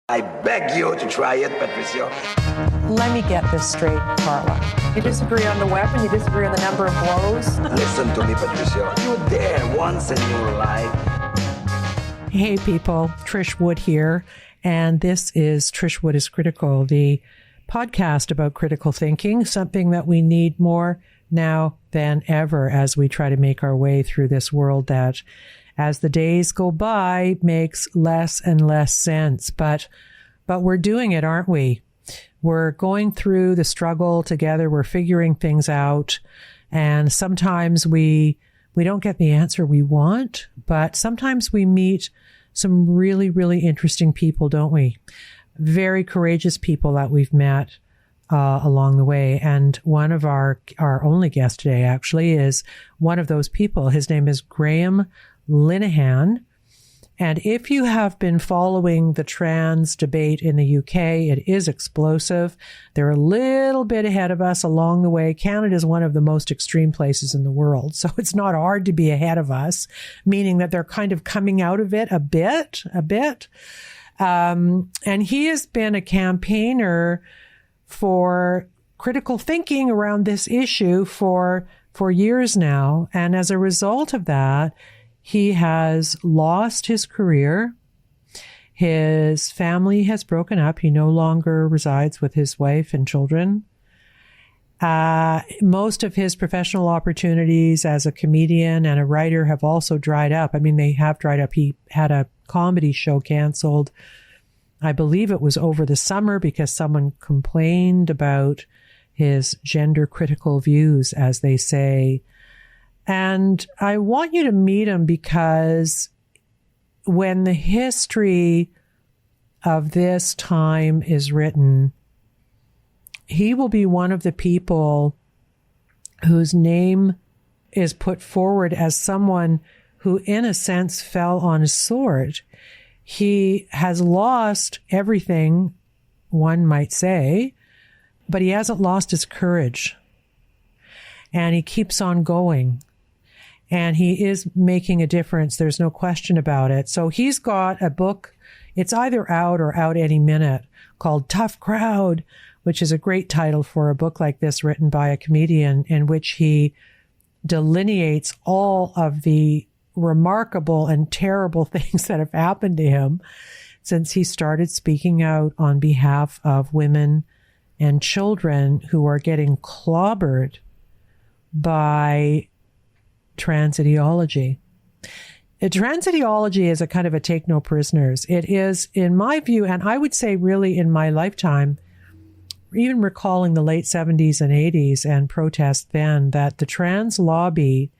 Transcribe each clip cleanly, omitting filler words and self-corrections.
I beg you to try it, Patricia. Let me get this straight, Carla. You disagree on the weapon, you disagree on the number of blows. Listen to me, Patricia. You dare once in your life. Hey people, Trish Wood here, and this is Trish Wood is Critical, the podcast about critical thinking, something that we need more now than ever as we try to make our way through this world that, as the days go by, makes less and less sense. But we're doing it, aren't we? We're going through the struggle together. We're figuring things out. And sometimes we don't get the answer we want, but sometimes we meet some really, really interesting people, don't we? Very courageous people that we've met along the way. And one of our only guest today actually is one of those people. His name is Graham Linehan. And if you have been following the trans debate in the UK, it is explosive. They're a little bit ahead of us along the way. Canada is one of the most extreme places in the world. So it's not hard to be ahead of us, meaning that they're kind of coming out of it a bit. And he has been a campaigner for critical thinking around this issue for years now. And as a result of that, he has lost his career. His family has broken up. He no longer resides with his wife and children. Most of his professional opportunities as a comedian and a writer have also dried up. I mean, they have dried up. He had a comedy show canceled. I believe it was over the summer because someone complained about his gender critical views, as they say. And I want you to meet him because when the history of this time is written, he will be one of the people whose name is put forward as someone who, in a sense, fell on his sword. He has lost everything, one might say, but he hasn't lost his courage. And he keeps on going. And he is making a difference. There's no question about it. So he's got a book. It's either out or out any minute, called Tough Crowd, which is a great title for a book like this written by a comedian, in which he delineates all of the remarkable and terrible things that have happened to him since he started speaking out on behalf of women and children who are getting clobbered by trans ideology. Trans ideology is a kind of a take no prisoners. It is, in my view, and I would say really in my lifetime, even recalling the late 70s and 80s and protests then, that the trans lobby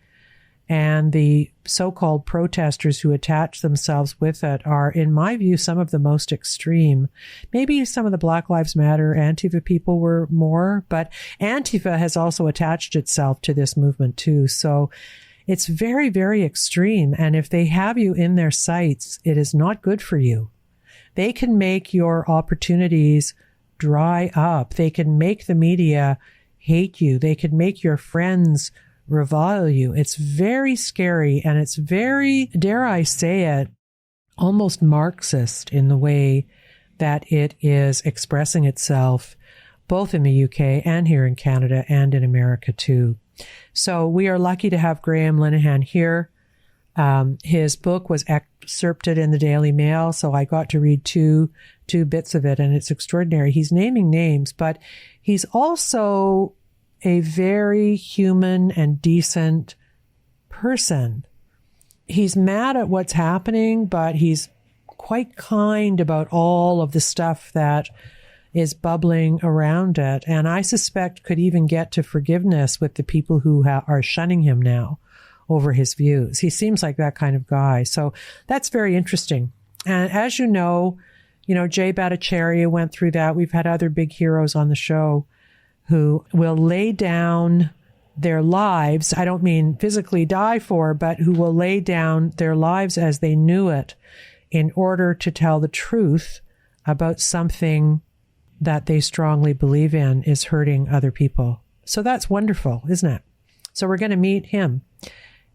and the so-called protesters who attach themselves with it are, in my view, some of the most extreme. Maybe some of the Black Lives Matter, Antifa people were more, but Antifa has also attached itself to this movement too. So it's very, very extreme. And if they have you in their sights, it is not good for you. They can make your opportunities dry up. They can make the media hate you. They can make your friends revile you. It's very scary, and it's very, dare I say it, almost Marxist in the way that it is expressing itself, both in the UK and here in Canada and in America too. So we are lucky to have Graham Linehan here. His book was excerpted in the Daily Mail, so I got to read two bits of it, and it's extraordinary. He's naming names, but he's also a very human and decent person. He's mad at what's happening, but he's quite kind about all of the stuff that is bubbling around it. And I suspect could even get to forgiveness with the people who are shunning him now over his views. He seems like that kind of guy. So that's very interesting. And as you know, Jay Bhattacharya went through that. We've had other big heroes on the show who will lay down their lives. I don't mean physically die for, but who will lay down their lives as they knew it in order to tell the truth about something that they strongly believe in is hurting other people. So that's wonderful, isn't it? So we're going to meet him.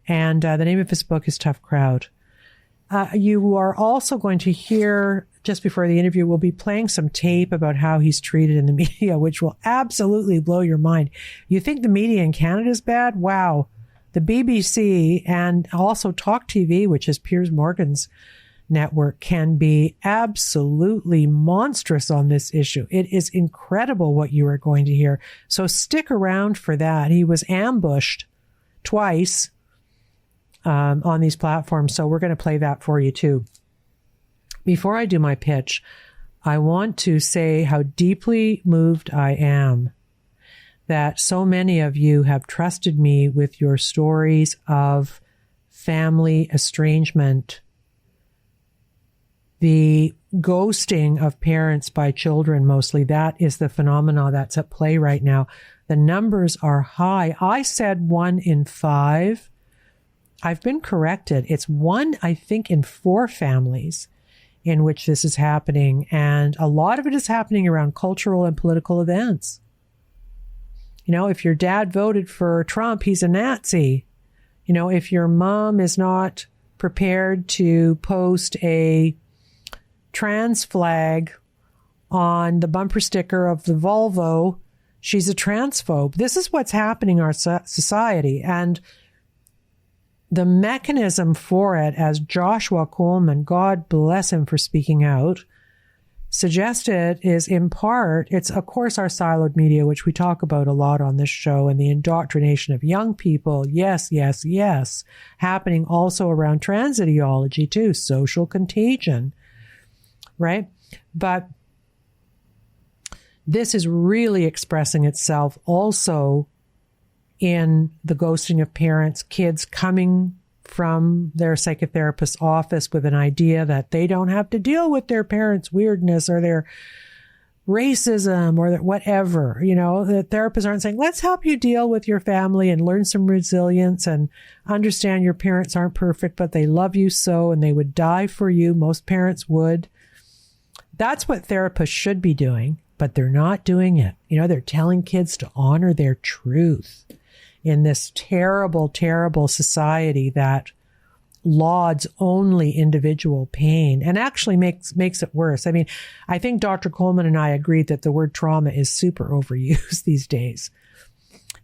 And the name of his book is Tough Crowd. You are also going to hear, just before the interview, we'll be playing some tape about how he's treated in the media, which will absolutely blow your mind. You think the media in Canada is bad? Wow. The BBC and also Talk TV, which is Piers Morgan's network, can be absolutely monstrous on this issue. It is incredible what you are going to hear. So stick around for that. He was ambushed twice on these platforms. So we're going to play that for you too. Before I do my pitch, I want to say how deeply moved I am that so many of you have trusted me with your stories of family estrangement, the ghosting of parents by children mostly. That is the phenomena that's at play right now. The numbers are high. I said 1 in 5. I've been corrected. It's 1, I think, in 4 families in which this is happening. And a lot of it is happening around cultural and political events. You know, if your dad voted for Trump, he's a Nazi. You know, if your mom is not prepared to post a trans flag on the bumper sticker of the Volvo, she's a transphobe. This is what's happening in our society. And the mechanism for it, as Joshua Coleman, God bless him for speaking out, suggested, is in part, it's of course our siloed media, which we talk about a lot on this show, and the indoctrination of young people. Yes, yes, yes. Happening also around trans ideology too, social contagion, right? But this is really expressing itself also in the ghosting of parents, kids coming from their psychotherapist's office with an idea that they don't have to deal with their parents' weirdness or their racism or whatever. You know, the therapists aren't saying, let's help you deal with your family and learn some resilience and understand your parents aren't perfect, but they love you so, and they would die for you. Most parents would. That's what therapists should be doing, but they're not doing it. You know, they're telling kids to honor their truth in this terrible, terrible society that lauds only individual pain and actually makes it worse. I mean, I think Dr. Coleman and I agreed that the word trauma is super overused these days.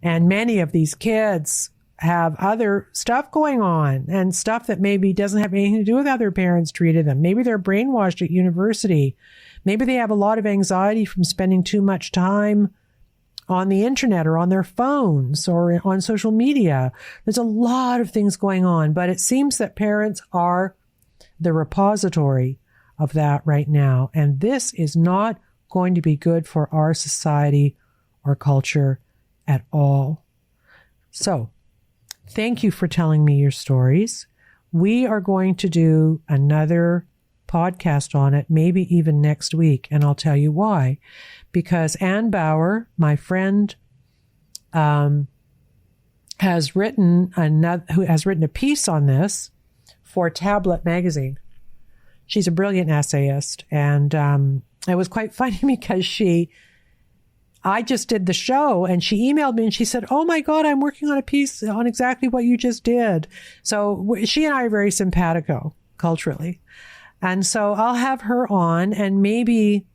And many of these kids have other stuff going on and stuff that maybe doesn't have anything to do with how their parents treated them. Maybe they're brainwashed at university. Maybe they have a lot of anxiety from spending too much time on the internet or on their phones or on social media. There's a lot of things going on, but it seems that parents are the repository of that right now. And this is not going to be good for our society or culture at all. So thank you for telling me your stories. We are going to do another podcast on it, maybe even next week. And I'll tell you why. Because Ann Bauer, my friend, has written a piece on this for Tablet magazine. She's a brilliant essayist, and it was quite funny because I just did the show, and she emailed me and she said, "Oh my God, I'm working on a piece on exactly what you just did." So she and I are very simpatico culturally, and so I'll have her on, and maybe,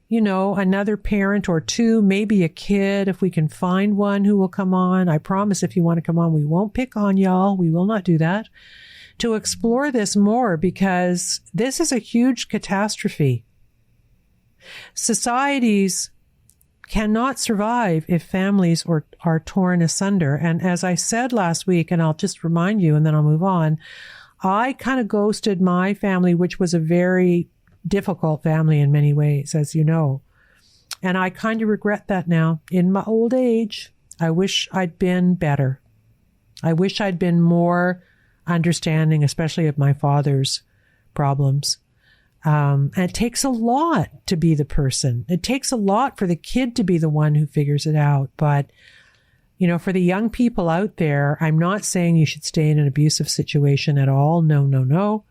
you know, another parent or two, maybe a kid, if we can find one who will come on. I promise if you want to come on, we won't pick on y'all. We will not do that. To explore this more, because this is a huge catastrophe. Societies cannot survive if families are torn asunder. And as I said last week, and I'll just remind you and then I'll move on, I kind of ghosted my family, which was a very difficult family in many ways, as you know. And I kind of regret that now. In my old age, I wish I'd been better. I wish I'd been more understanding, especially of my father's problems. And it takes a lot to be the person. It takes a lot for the kid to be the one who figures it out. But, you know, for the young people out there, I'm not saying you should stay in an abusive situation at all. No, no, no.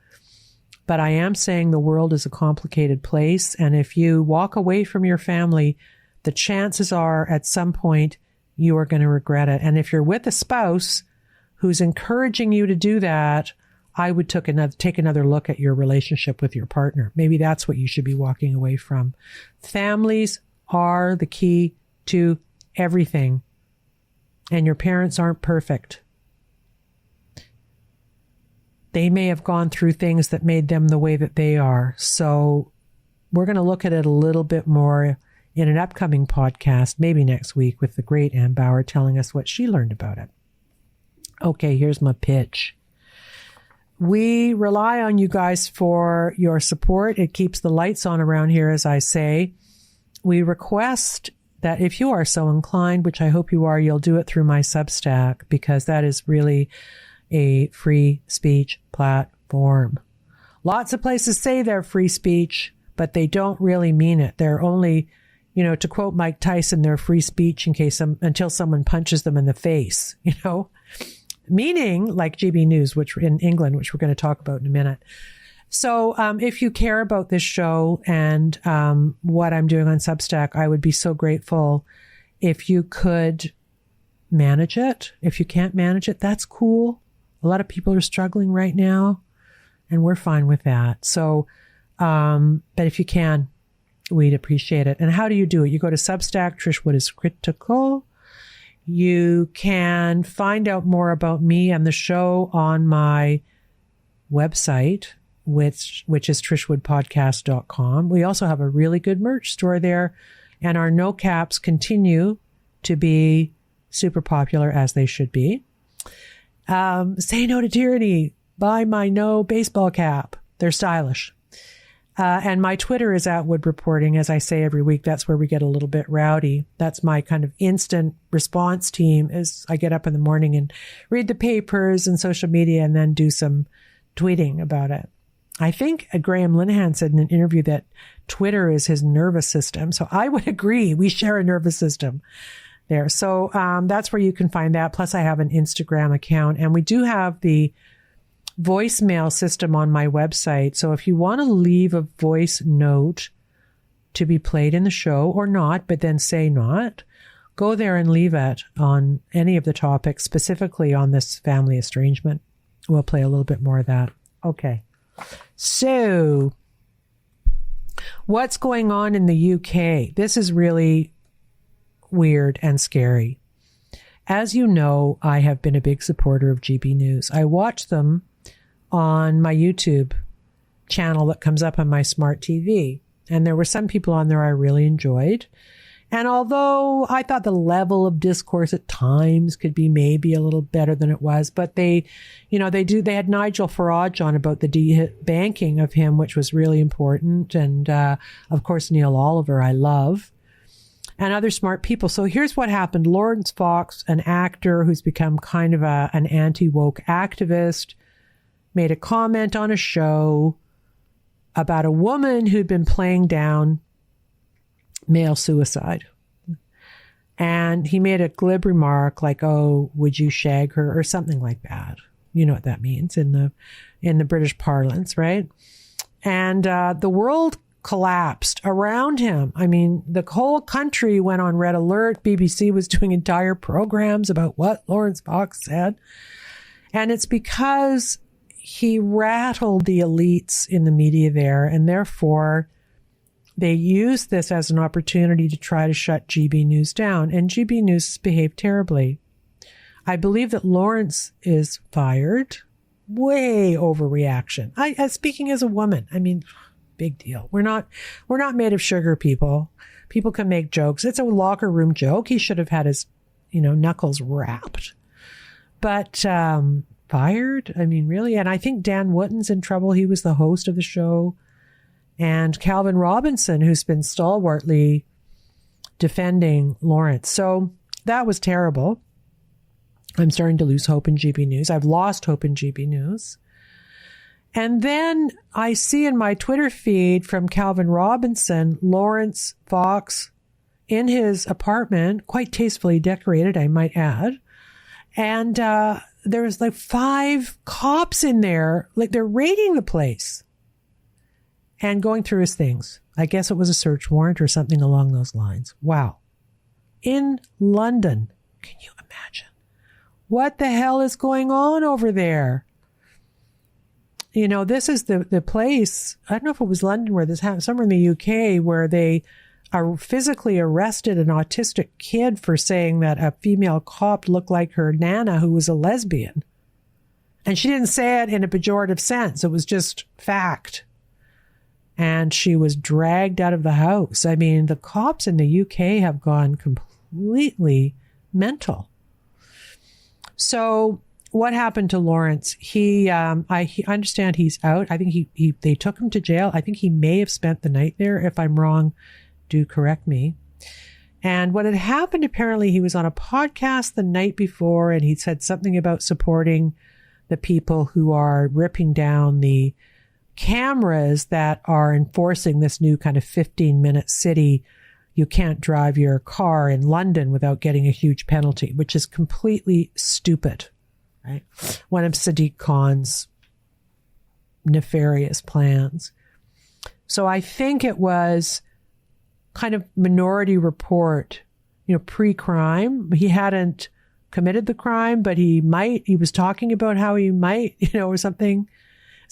But I am saying the world is a complicated place. And if you walk away from your family, the chances are at some point you are going to regret it. And if you're with a spouse who's encouraging you to do that, I would take another look at your relationship with your partner. Maybe that's what you should be walking away from. Families are the key to everything. And your parents aren't perfect. They may have gone through things that made them the way that they are. So we're going to look at it a little bit more in an upcoming podcast, maybe next week, with the great Ann Bauer telling us what she learned about it. Okay, here's my pitch. We rely on you guys for your support. It keeps the lights on around here, as I say. We request that if you are so inclined, which I hope you are, you'll do it through my Substack, because that is really a free speech platform. Lots of places say they're free speech, but they don't really mean it. They're only, to quote Mike Tyson, they're free speech until someone punches them in the face, meaning like GB News, which in England, which we're going to talk about in a minute. So if you care about this show and what I'm doing on Substack, I would be so grateful if you could manage it. If you can't manage it, that's cool. A lot of people are struggling right now, and we're fine with that. So, but if you can, we'd appreciate it. And how do you do it? You go to Substack, Trish What is Critical. You can find out more about me and the show on my website, which is trishwoodpodcast.com. We also have a really good merch store there, and our no caps continue to be super popular, as they should be. Say no to tyranny. Buy my no baseball cap. They're stylish. And my Twitter is @Wood Reporting, as I say every week. That's where we get a little bit rowdy. That's my kind of instant response team. Is I get up in the morning and read the papers and social media and then do some tweeting about it. I think Graham Linehan said in an interview that Twitter is his nervous system. So I would agree. We share a nervous system there. So that's where you can find that. Plus, I have an Instagram account, and we do have the voicemail system on my website. So if you want to leave a voice note to be played in the show or not, but then say not, go there and leave it on any of the topics, specifically on this family estrangement. We'll play a little bit more of that. Okay. So what's going on in the UK? This is really weird and scary. As you know, I have been a big supporter of GB News. I watch them on my YouTube channel that comes up on my smart TV. And there were some people on there I really enjoyed. And although I thought the level of discourse at times could be maybe a little better than it was, but they had Nigel Farage on about the debanking of him, which was really important. And, of course, Neil Oliver, I love, and other smart people. So here's what happened. Lawrence Fox, an actor who's become kind of an anti-woke activist, made a comment on a show about a woman who'd been playing down male suicide. And he made a glib remark like, "Oh, would you shag her?" or something like that. You know what that means in the British parlance, right? And the world collapsed around him. I mean, the whole country went on red alert. BBC was doing entire programs about what Lawrence Fox said. And it's because he rattled the elites in the media there, and therefore they used this as an opportunity to try to shut GB News down. And GB News has behaved terribly. I believe that Lawrence is fired. Way overreaction. Speaking as a woman, I mean, big deal. We're not made of sugar, people. People can make jokes. It's a locker room joke. He should have had his, knuckles wrapped. But fired? I mean, really? And I think Dan Wootton's in trouble. He was the host of the show. And Calvin Robinson, who's been stalwartly defending Lawrence. So that was terrible. I'm starting to lose hope in GB News. I've lost hope in GB News. And then I see in my Twitter feed from Calvin Robinson, Lawrence Fox in his apartment, quite tastefully decorated, I might add. And there's like 5 cops in there, like they're raiding the place and going through his things. I guess it was a search warrant or something along those lines. Wow. In London. Can you imagine? What the hell is going on over there? you know, this is the place, I don't know if it was London where this happened, somewhere in the UK, where they physically arrested an autistic kid for saying that a female cop looked like her nana who was a lesbian. And she didn't say it in a pejorative sense. It was just fact. And she was dragged out of the house. I mean, the cops in the UK have gone completely mental. So what happened to Lawrence? I understand he's out. I think they took him to jail. I think he may have spent the night there. If I'm wrong, do correct me. And what had happened, apparently he was on a podcast the night before and he said something about supporting the people who are ripping down the cameras that are enforcing this new kind of 15-minute city. You can't drive your car in London without getting a huge penalty, which is completely stupid, right? One of Sadiq Khan's nefarious plans. So I think it was kind of Minority Report, you know, pre-crime. He hadn't committed the crime, but he was talking about how he might, you know, or something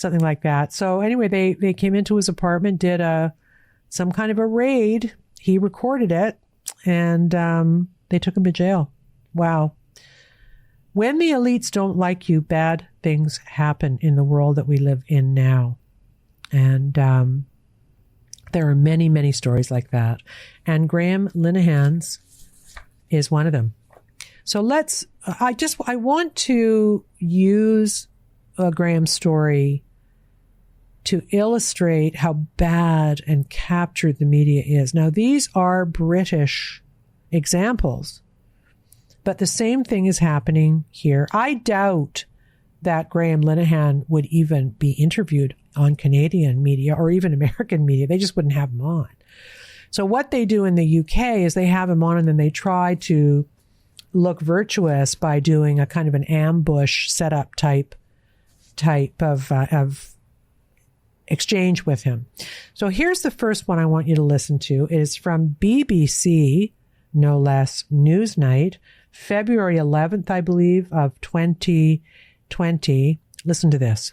like that. So anyway, they came into his apartment, did some kind of a raid. He recorded it and they took him to jail. Wow. When the elites don't like you, bad things happen in the world that we live in now. And there are many, many stories like that. And Graham Linehan's is one of them. So I want to use Graham's story to illustrate how bad and captured the media is. Now, these are British examples, but the same thing is happening here. I doubt that Graham Linehan would even be interviewed on Canadian media or even American media. They just wouldn't have him on. So what they do in the UK is they have him on and then they try to look virtuous by doing a kind of an ambush setup type of exchange with him. So here's the first one I want you to listen to. It is from BBC, no less, Newsnight, February 11th, I believe, of 2020. Listen to this.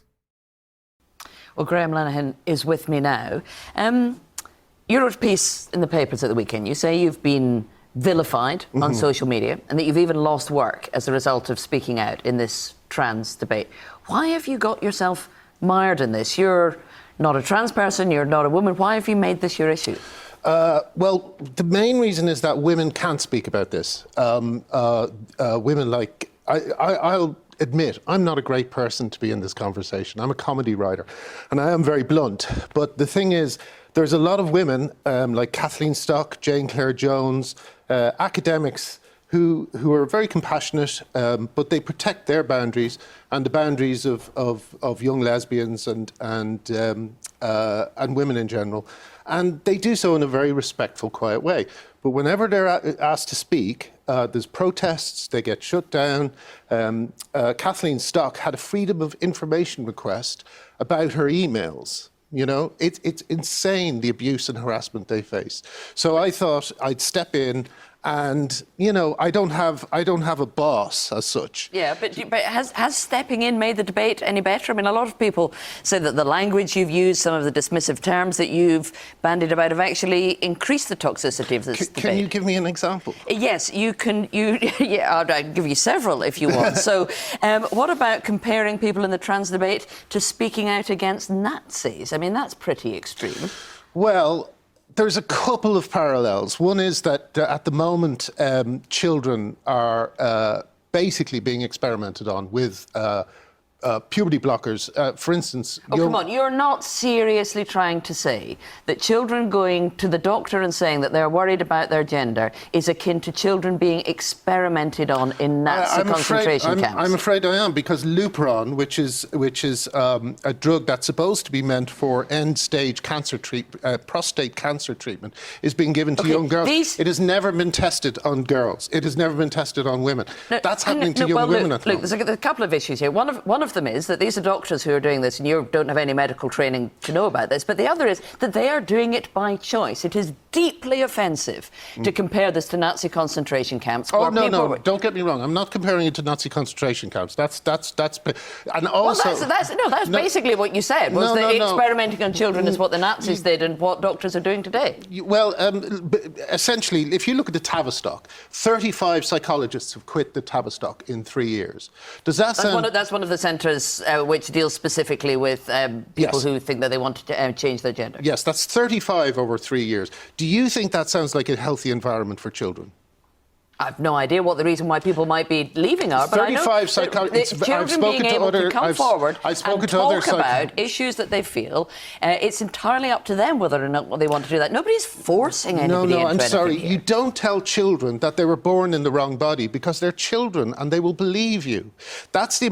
Well, Graham Linehan is with me now. You wrote a piece in the papers at the weekend. You say you've been vilified on social media and that you've even lost work as a result of speaking out in this trans debate. Why have you got yourself mired in this? You're not a trans person, you're not a woman. Why have you made this your issue? Well, the main reason is that women can't speak about this. Women like... I'll admit, I'm not a great person to be in this conversation. I'm a comedy writer, and I am very blunt. But the thing is, there's a lot of women, like Kathleen Stock, Jane Clare Jones, academics who are very compassionate, but they protect their boundaries and the boundaries of young lesbians and women in general. And they do so in a very respectful, quiet way. But whenever they're asked to speak, there's protests, they get shut down. Kathleen Stock had a freedom of information request about her emails. You know, it's insane, the abuse and harassment they face. So I thought I'd step in. And, you know, I don't have a boss as such. Yeah, but has stepping in made the debate any better? I mean, a lot of people say that the language you've used, some of the dismissive terms that you've bandied about have actually increased the toxicity of this debate. Can you give me an example? Yes, you can. Yeah, I'll give you several if you want. So what about comparing people in the trans debate to speaking out against Nazis? I mean, that's pretty extreme. Well, there's a couple of parallels. One is that at the moment, children are basically being experimented on with puberty blockers. For instance... come on, you're not seriously trying to say that children going to the doctor and saying that they're worried about their gender is akin to children being experimented on in Nazi concentration camps? I'm afraid I am, because Lupron, which is a drug that's supposed to be meant for end-stage cancer prostate cancer treatment, is being given to young girls. It has never been tested on girls. It has never been tested on women. That's happening to young women at the moment. Look, there's a couple of issues here. One of of them is that these are doctors who are doing this, and you don't have any medical training to know about this. But the other is that they are doing it by choice. It is deeply offensive to compare this to Nazi concentration camps. Oh, no, don't get me wrong. I'm not comparing it to Nazi concentration camps. That's and also... Well, that's basically what you said, was that experimenting on children is what the Nazis did and what doctors are doing today. Well, essentially, if you look at the Tavistock, 35 psychologists have quit the Tavistock in 3 years. Does that sound... That's one of the centres which deals specifically with people who think that they want to change their gender. Yes, that's 35 over 3 years. Do you think that sounds like a healthy environment for children? I've no idea what the reason why people might be leaving are, but 35 psychologists, children being able to come forward and talk about issues that they feel, it's entirely up to them whether or not they want to do that. Nobody's forcing anybody into I'm sorry. here. You don't tell children that they were born in the wrong body, because they're children and they will believe you. That's the...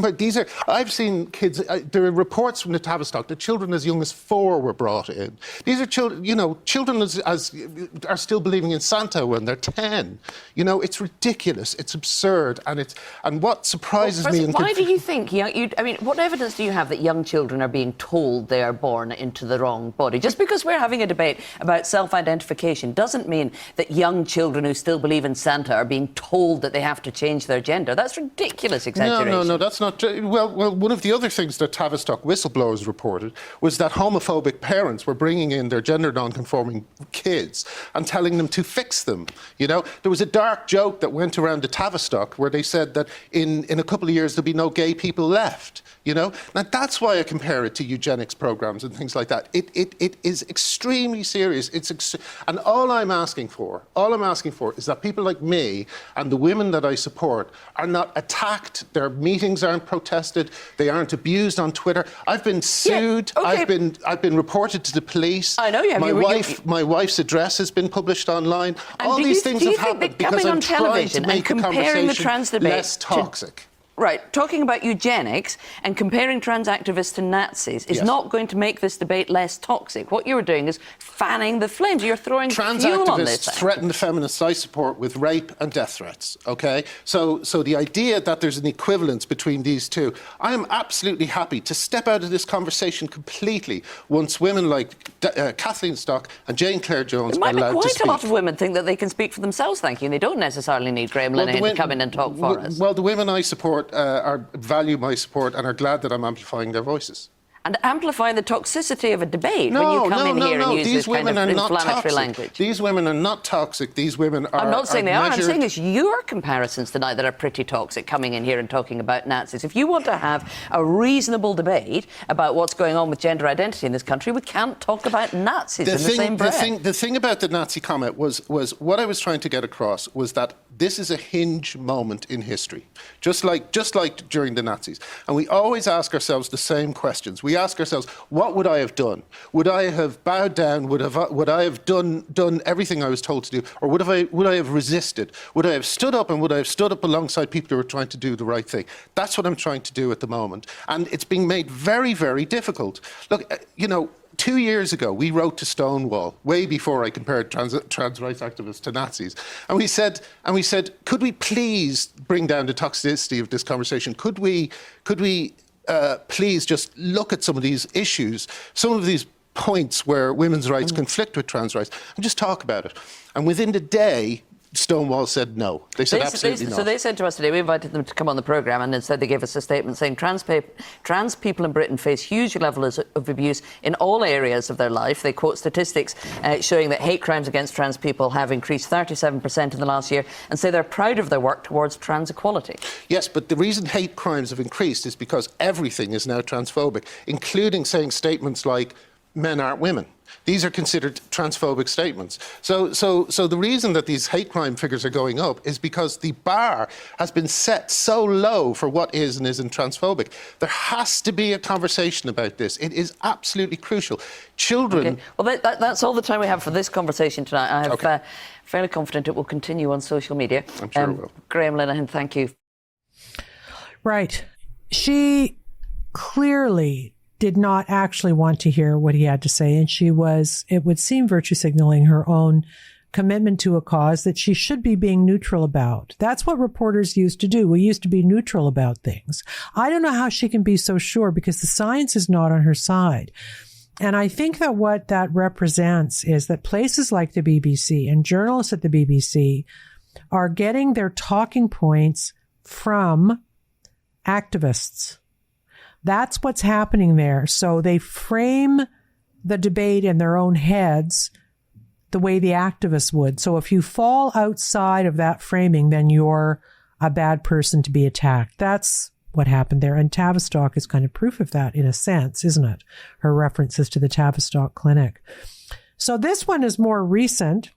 I've seen kids... there are reports from the Tavistock that children as young as 4 were brought in. These are children... children are still believing in Santa when they're 10. It's ridiculous, it's absurd, and what surprises me... Why do you think... what evidence do you have that young children are being told they are born into the wrong body? Just because we're having a debate about self-identification doesn't mean that young children who still believe in Santa are being told that they have to change their gender. That's ridiculous exaggeration. No, that's not true. Well, one of the other things that Tavistock whistleblowers reported was that homophobic parents were bringing in their gender non-conforming kids and telling them to fix them. There was a dark joke that went around the Tavistock where they said that in a couple of years there'll be no gay people left. Now that's why I compare it to eugenics programs and things like that. It is extremely serious. And all I'm asking for is that people like me and the women that I support are not attacked. Their meetings aren't protested. They aren't abused on Twitter. I've been sued. Yeah, okay. I've been reported to the police. I know you have. My wife's address has been published online. And all these things have happened because I'm trying to make the conversation less toxic. Right, talking about eugenics and comparing trans activists to Nazis is not going to make this debate less toxic. What you're doing is fanning the flames. You're throwing fuel on this. Trans activists threaten the feminists I support with rape and death threats, OK? So the idea that there's an equivalence between these two, I am absolutely happy to step out of this conversation completely once women like Kathleen Stock and Jane Clare Jones are allowed to speak. Quite a lot of women think that they can speak for themselves, thank you, and they don't necessarily need Graham Linehan to come in and talk for us. Well, the women I support value my support and are glad that I'm amplifying their voices. And amplify the toxicity of a debate when you come in here and use this kind of inflammatory language. These women are not toxic. These women are... I'm not saying they are. I'm saying it's your comparisons tonight that are pretty toxic, coming in here and talking about Nazis. If you want to have a reasonable debate about what's going on with gender identity in this country, we can't talk about Nazis in the same breath. The thing about the Nazi comment was what I was trying to get across was that this is a hinge moment in history, just like during the Nazis. And we always ask ourselves the same questions. We ask ourselves, what would I have done? Would I have bowed down? Would I have done everything I was told to do? Or would I have resisted? Would I have stood up, and would I have stood up alongside people who were trying to do the right thing? That's what I'm trying to do at the moment. And it's being made very, very difficult. Look, 2 years ago, we wrote to Stonewall, way before I compared trans rights activists to Nazis, and we said, could we please bring down the toxicity of this conversation? Could we please just look at some of these issues, some of these points where women's rights conflict with trans rights, and just talk about it? And within the day, Stonewall said no. They said absolutely not. So they said to us today, we invited them to come on the programme, and instead they gave us a statement saying trans people in Britain face huge levels of abuse in all areas of their life. They quote statistics showing that hate crimes against trans people have increased 37% in the last year, and say they're proud of their work towards trans equality. Yes, but the reason hate crimes have increased is because everything is now transphobic, including saying statements like, men aren't women. These are considered transphobic statements. So the reason that these hate crime figures are going up is because the bar has been set so low for what is and isn't transphobic. There has to be a conversation about this. It is absolutely crucial. Children... Okay. Well, that's all the time we have for this conversation tonight. I have fairly confident it will continue on social media. I'm sure it will. Graham Linehan, thank you. Right. She clearly did not actually want to hear what he had to say, and she was, it would seem, virtue signaling her own commitment to a cause that she should be being neutral about. That's what reporters used to do. We used to be neutral about things. I don't know how she can be so sure because the science is not on her side. And I think that what that represents is that places like the BBC and journalists at the BBC are getting their talking points from activists. That's what's happening there. So they frame the debate in their own heads the way the activists would. So if you fall outside of that framing, then you're a bad person to be attacked. That's what happened there. And Tavistock is kind of proof of that in a sense, isn't it? Her references to the Tavistock Clinic. So this one is more recent.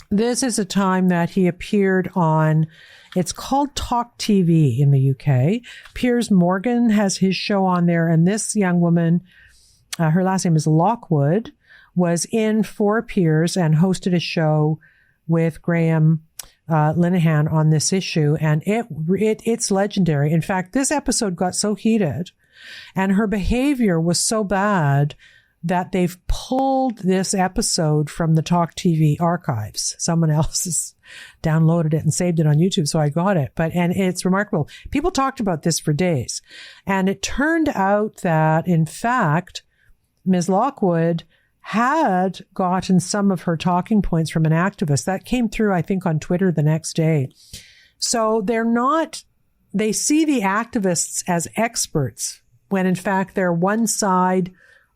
This is a time that he appeared on, it's called Talk TV in the UK. Piers Morgan has his show on there. And this young woman, her last name is Lockwood, was in for Piers and hosted a show with Graham Linehan on this issue. And it's legendary. In fact, this episode got so heated and her behavior was so bad that they've pulled this episode from the Talk TV archives. Someone else has downloaded it and saved it on YouTube, so I got it. And it's remarkable. People talked about this for days. And it turned out that, in fact, Ms. Lockwood had gotten some of her talking points from an activist. That came through, I think, on Twitter the next day. So they see the activists as experts when, in fact, they're one side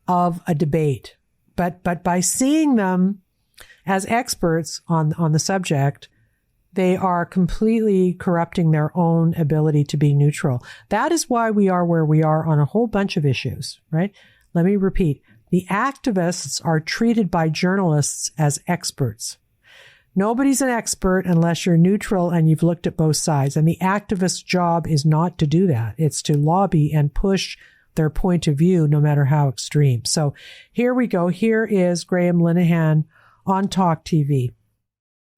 of a debate. But by seeing them as experts on the subject, they are completely corrupting their own ability to be neutral. That is why we are where we are on a whole bunch of issues, right? Let me repeat. The activists are treated by journalists as experts. Nobody's an expert unless you're neutral and you've looked at both sides. And the activist's job is not to do that. It's to lobby and push their point of view, no matter how extreme. So here we go. Here is Graham Linehan on Talk TV.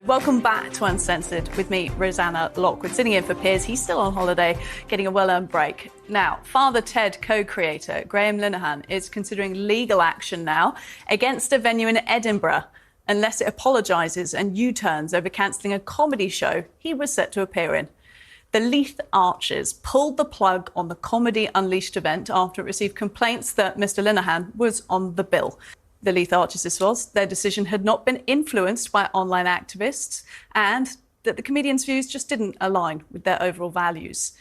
Welcome back to Uncensored with me, Rosanna Lockwood, sitting in for Piers. He's still on holiday, getting a well-earned break. Now, Father Ted co-creator Graham Linehan is considering legal action now against a venue in Edinburgh unless it apologises and U-turns over cancelling a comedy show he was set to appear in. The Leith Archers pulled the plug on the Comedy Unleashed event after it received complaints that Mr. Linehan was on the bill. The Leith Archers, this was, their decision had not been influenced by online activists and that the comedian's views just didn't align with their overall values.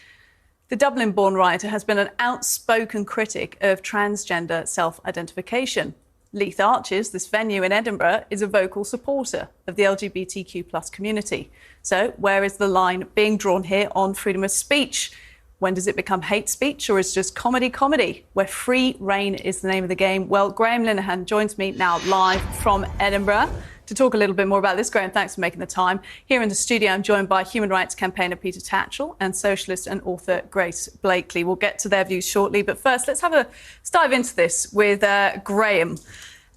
The Dublin-born writer has been an outspoken critic of transgender self-identification. Leith Archers, this venue in Edinburgh, is a vocal supporter of the LGBTQ+ community. So where is the line being drawn here on freedom of speech? When does it become hate speech, or is it just comedy, where free reign is the name of the game? Well, Graham Linehan joins me now live from Edinburgh to talk a little bit more about this. Graham, thanks for making the time. Here in the studio, I'm joined by human rights campaigner Peter Tatchell and socialist and author Grace Blakely. We'll get to their views shortly, but first, let's dive into this with Graham.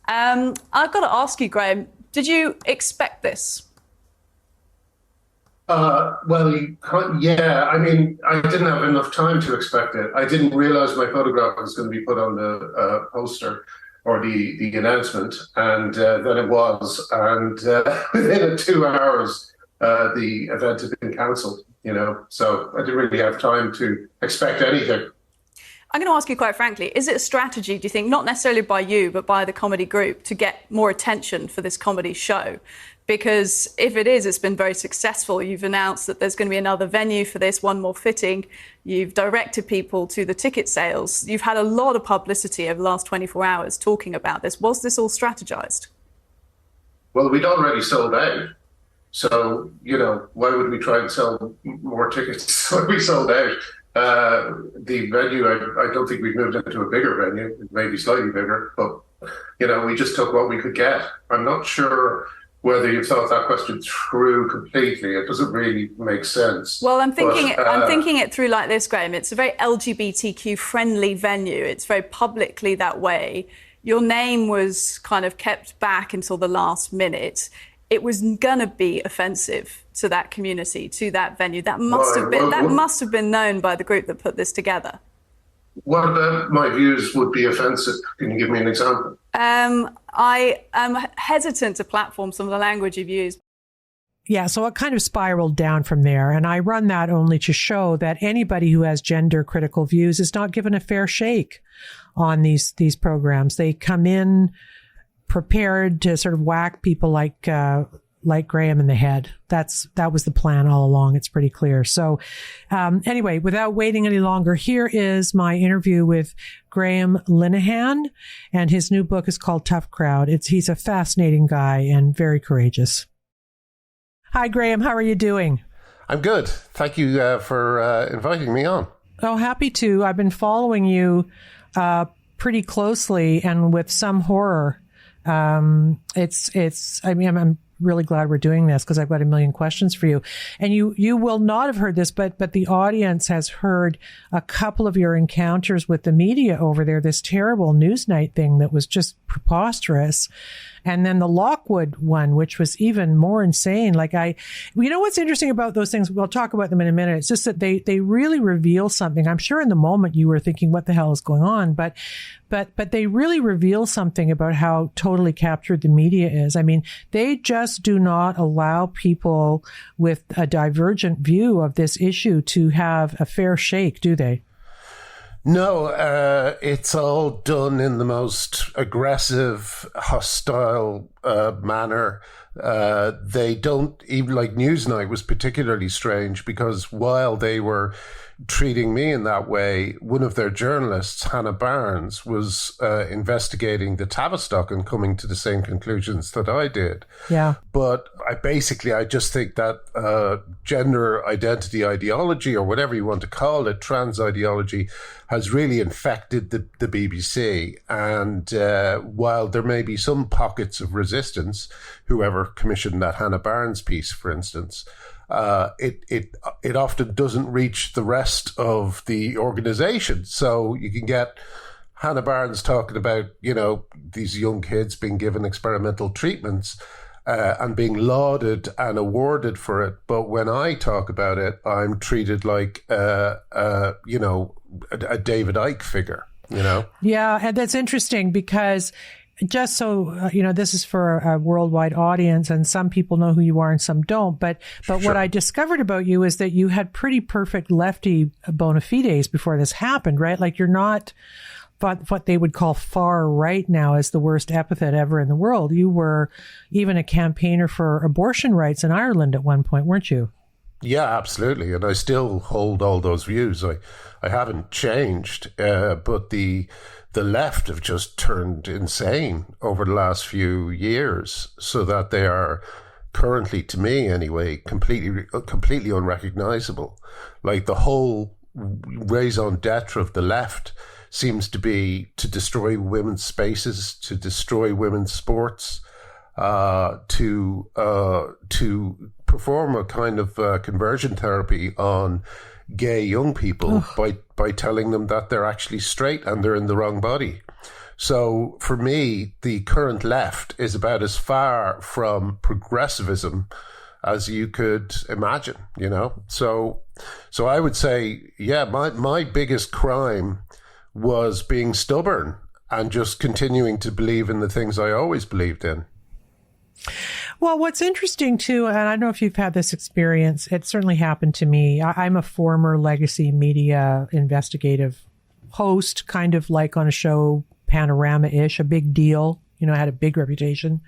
I've got to ask you, Graham, did you expect this? Yeah. I mean, I didn't have enough time to expect it. I didn't realize my photograph was going to be put on the poster or the announcement, and then it was. And within 2 hours, the event had been cancelled, so I didn't really have time to expect anything. I'm going to ask you quite frankly, is it a strategy, do you think, not necessarily by you, but by the comedy group, to get more attention for this comedy show? Because if it is, it's been very successful. You've announced that there's going to be another venue for this, one more fitting. You've directed people to the ticket sales. You've had a lot of publicity over the last 24 hours talking about this. Was this all strategized? Well, we'd already sold out. So, why would we try and sell more tickets when we sold out? The venue, I don't think we've moved into a bigger venue, maybe slightly bigger, but, we just took what we could get. I'm not sure whether you've thought that question through completely. It doesn't really make sense. Well, I'm thinking it through like this, Graham. It's a very LGBTQ friendly venue. It's very publicly that way. Your name was kind of kept back until the last minute. It was gonna be offensive to that community, to that venue. That must have been known by the group that put this together. What about my views would be offensive? Can you give me an example? I am hesitant to platform some of the language you've used. Yeah, so it kind of spiraled down from there. And I run that only to show that anybody who has gender critical views is not given a fair shake on these programs. They come in prepared to sort of whack people like Graham in the head. That was the plan all along. It's pretty clear. So anyway, without waiting any longer, here is my interview with Graham Linehan, and his new book is called Tough Crowd. He's a fascinating guy and very courageous. Hi, Graham. How are you doing? I'm good. Thank you for inviting me on. Oh, happy to. I've been following you pretty closely and with some horror. I'm really glad we're doing this because I've got a million questions for you. And you will not have heard this, but the audience has heard a couple of your encounters with the media over there, this terrible Newsnight thing that was just preposterous. And then the Lockwood one, which was even more insane. What's interesting about those things, we'll talk about them in a minute. It's just that they really reveal something. I'm sure in the moment you were thinking, what the hell is going on? But they really reveal something about how totally captured the media is. I mean, they just do not allow people with a divergent view of this issue to have a fair shake, do they? No, it's all done in the most aggressive, hostile manner. They don't even, like Newsnight was particularly strange because while they were treating me in that way, one of their journalists, Hannah Barnes, was investigating the Tavistock and coming to the same conclusions that I did. Yeah. But I just think that gender identity ideology, or whatever you want to call it, trans ideology, has really infected the BBC. And while there may be some pockets of resistance, whoever commissioned that Hannah Barnes piece, for instance, it often doesn't reach the rest of the organization. So you can get Hannah Barnes talking about, these young kids being given experimental treatments and being lauded and awarded for it. But when I talk about it, I'm treated like, a David Icke figure, Yeah, and that's interesting because just so, this is for a worldwide audience and some people know who you are and some don't. But Sure. What I discovered about you is that you had pretty perfect lefty bona fides before this happened, right? Like you're not what they would call far right now is the worst epithet ever in the world. You were even a campaigner for abortion rights in Ireland at one point, weren't you? Yeah, absolutely. And I still hold all those views. I haven't changed, but the left have just turned insane over the last few years so that they are currently, to me anyway, completely unrecognizable. Like the whole raison d'etre of the left seems to be to destroy women's spaces, to destroy women's sports, to perform a kind of conversion therapy on gay young people by telling them that they're actually straight and they're in the wrong body. So for me, the current left is about as far from progressivism as you could imagine, So I would say, yeah, my biggest crime was being stubborn and just continuing to believe in the things I always believed in. Well, what's interesting too, and I don't know if you've had this experience, it certainly happened to me. I'm a former legacy media investigative host, kind of like on a show, Panorama-ish, a big deal. I had a big reputation.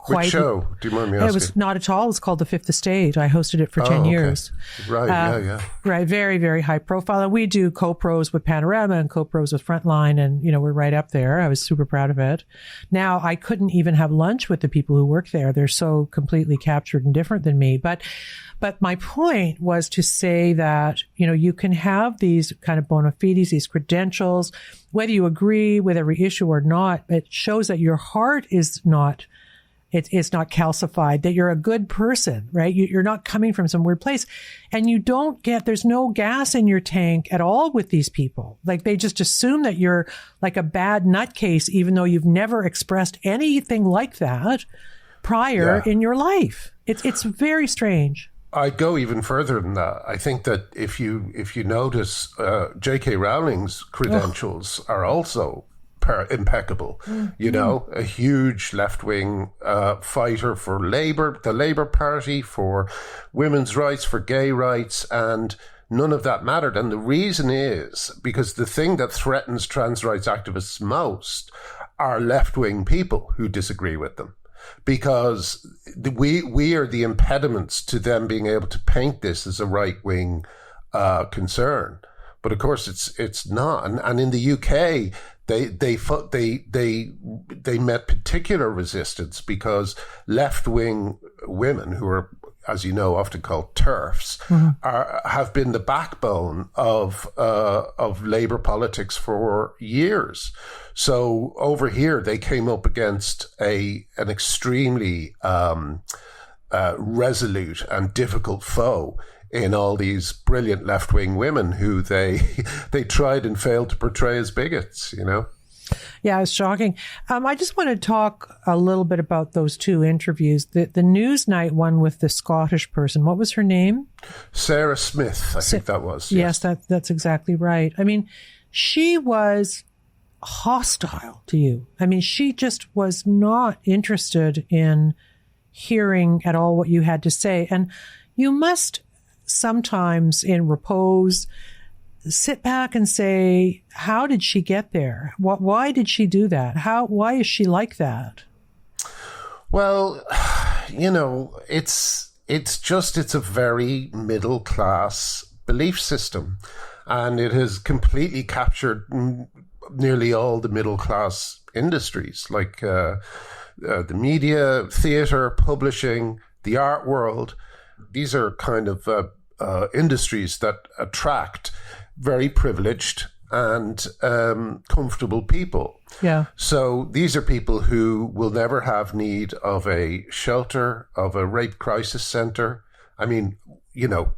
Which show? Do you mind me asking? It was not at all. It was called The Fifth Estate. I hosted it for 10 years. Right, yeah. Right, very, very high profile. And we do co-pros with Panorama and co-pros with Frontline, and, we're right up there. I was super proud of it. Now, I couldn't even have lunch with the people who work there. They're so completely captured and different than me. But my point was to say that, you can have these kind of bona fides, these credentials, whether you agree with every issue or not, it shows that your heart is not, it's not calcified, that you're a good person, right? You're not coming from some weird place. And there's no gas in your tank at all with these people. Like they just assume that you're like a bad nutcase, even though you've never expressed anything like that prior in your life. It's very strange. I'd go even further than that. I think that if you notice, J.K. Rowling's credentials are also impeccable. You know, a huge left-wing fighter for the Labour Party, for women's rights, for gay rights, and none of that mattered. And the reason is because the thing that threatens trans rights activists most are left-wing people who disagree with them. Because we are the impediments to them being able to paint this as a right-wing concern. But of course it's not. And in the UK, they met particular resistance because left-wing women, who are, as you know, often called TERFs, have been the backbone of Labour politics for years. So over here, they came up against an extremely resolute and difficult foe in all these brilliant left-wing women who they tried and failed to portray as bigots, you know? Yeah, it's shocking. I just want to talk a little bit about those two interviews. The Newsnight one with the Scottish person. What was her name? Sarah Smith, I think that was. Yes, that's exactly right. I mean, she was hostile to you. I mean, she just was not interested in hearing at all what you had to say. And you must sometimes in repose sit back and say, how did she get there? Why did she do that? Why is she like that? Well, you know, it's a very middle class belief system, and it has completely captured nearly all the middle class industries, like the media, theater, publishing, the art world. These are kind of industries that attract very privileged and comfortable people. Yeah. So these are people who will never have need of a shelter, of a rape crisis center. I mean, you know,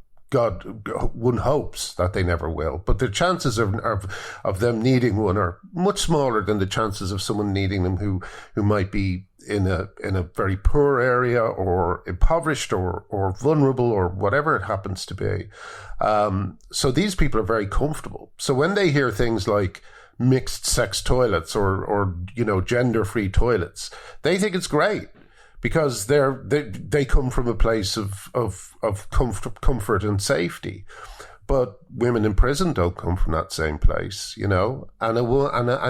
one hopes that they never will, but the chances of them needing one are much smaller than the chances of someone needing them who might be in a very poor area or impoverished or vulnerable or whatever it happens to be. So these people are very comfortable. So when they hear things like mixed sex toilets or you know, gender-free toilets, they think it's great. Because they come from a place of comfort and safety, but women in prison don't come from that same place, you know. And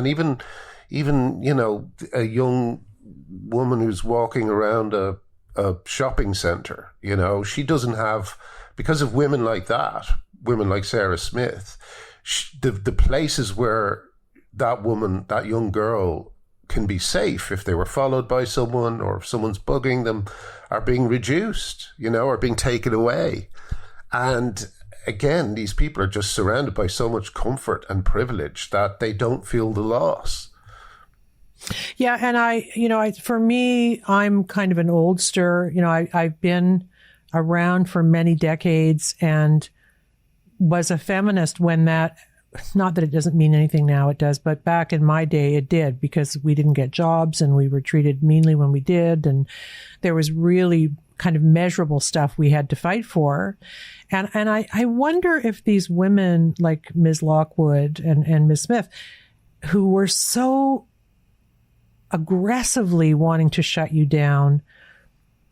even you know, a young woman who's walking around a shopping center, you know, she doesn't have, because of women like that, women like Sarah Smith, the places where that young girl can be safe if they were followed by someone or if someone's bugging them are being reduced, you know, or being taken away. And again, these people are just surrounded by so much comfort and privilege that they don't feel the loss. Yeah. And for me, I'm kind of an oldster. You know, I've been around for many decades and was a feminist when that, not that it doesn't mean anything now, it does, but back in my day it did, because we didn't get jobs and we were treated meanly when we did. And there was really kind of measurable stuff we had to fight for. And I wonder if these women like Ms. Lockwood and Ms. Smith, who were so aggressively wanting to shut you down,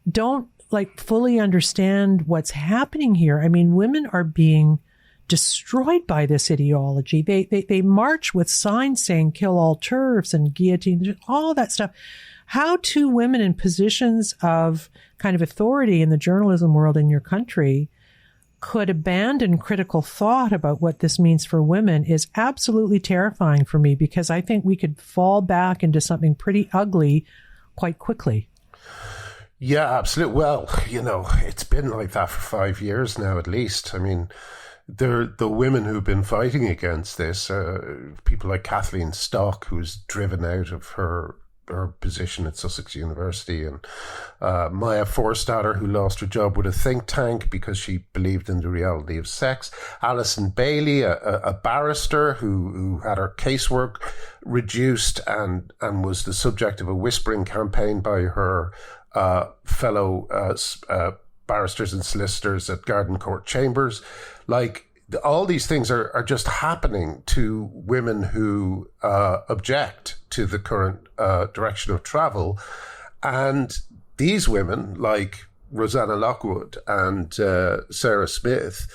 don't like fully understand what's happening here. I mean, women are being destroyed by this ideology. They march with signs saying kill all TERFs and guillotine, all that stuff. How two women in positions of kind of authority in the journalism world in your country could abandon critical thought about what this means for women is absolutely terrifying for me, because I think we could fall back into something pretty ugly quite quickly. Yeah, absolutely. Well, you know, it's been like that for 5 years now, at least. I mean, the women who've been fighting against this, people like Kathleen Stock, who's driven out of her position at Sussex University, and Maya Forstater, who lost her job with a think tank because she believed in the reality of sex. Alison Bailey, a barrister who had her casework reduced and was the subject of a whispering campaign by her fellow barristers and solicitors at Garden Court Chambers. Like, all these things are just happening to women who object to the current direction of travel. And these women, like Rosanna Lockwood and Sarah Smith,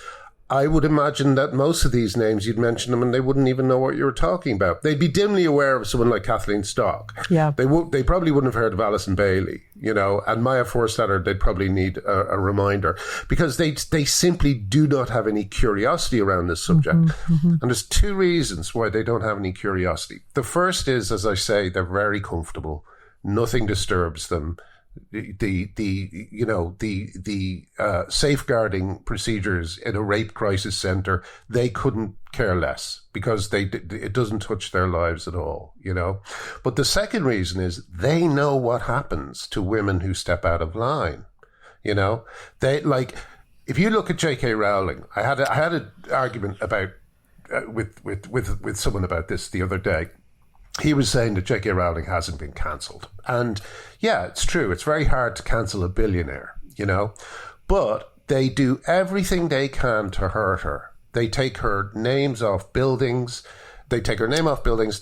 I would imagine that most of these names, you'd mention them and they wouldn't even know what you were talking about. They'd be dimly aware of someone like Kathleen Stock. Yeah. They probably wouldn't have heard of Alison Bailey, and Maya Forstater, they'd probably need a reminder, because they simply do not have any curiosity around this subject. And there's two reasons why they don't have any curiosity. The first is, as I say, they're very comfortable. Nothing disturbs them. The safeguarding procedures in a rape crisis center, they couldn't care less, because it doesn't touch their lives at all, But the second reason is they know what happens to women who step out of line. They, like, if you look at J.K. Rowling, I had an argument about with someone about this the other day. He was saying that J.K. Rowling hasn't been cancelled. And yeah, it's true. It's very hard to cancel a billionaire, but they do everything they can to hurt her. They take her names off buildings. They take her name off buildings.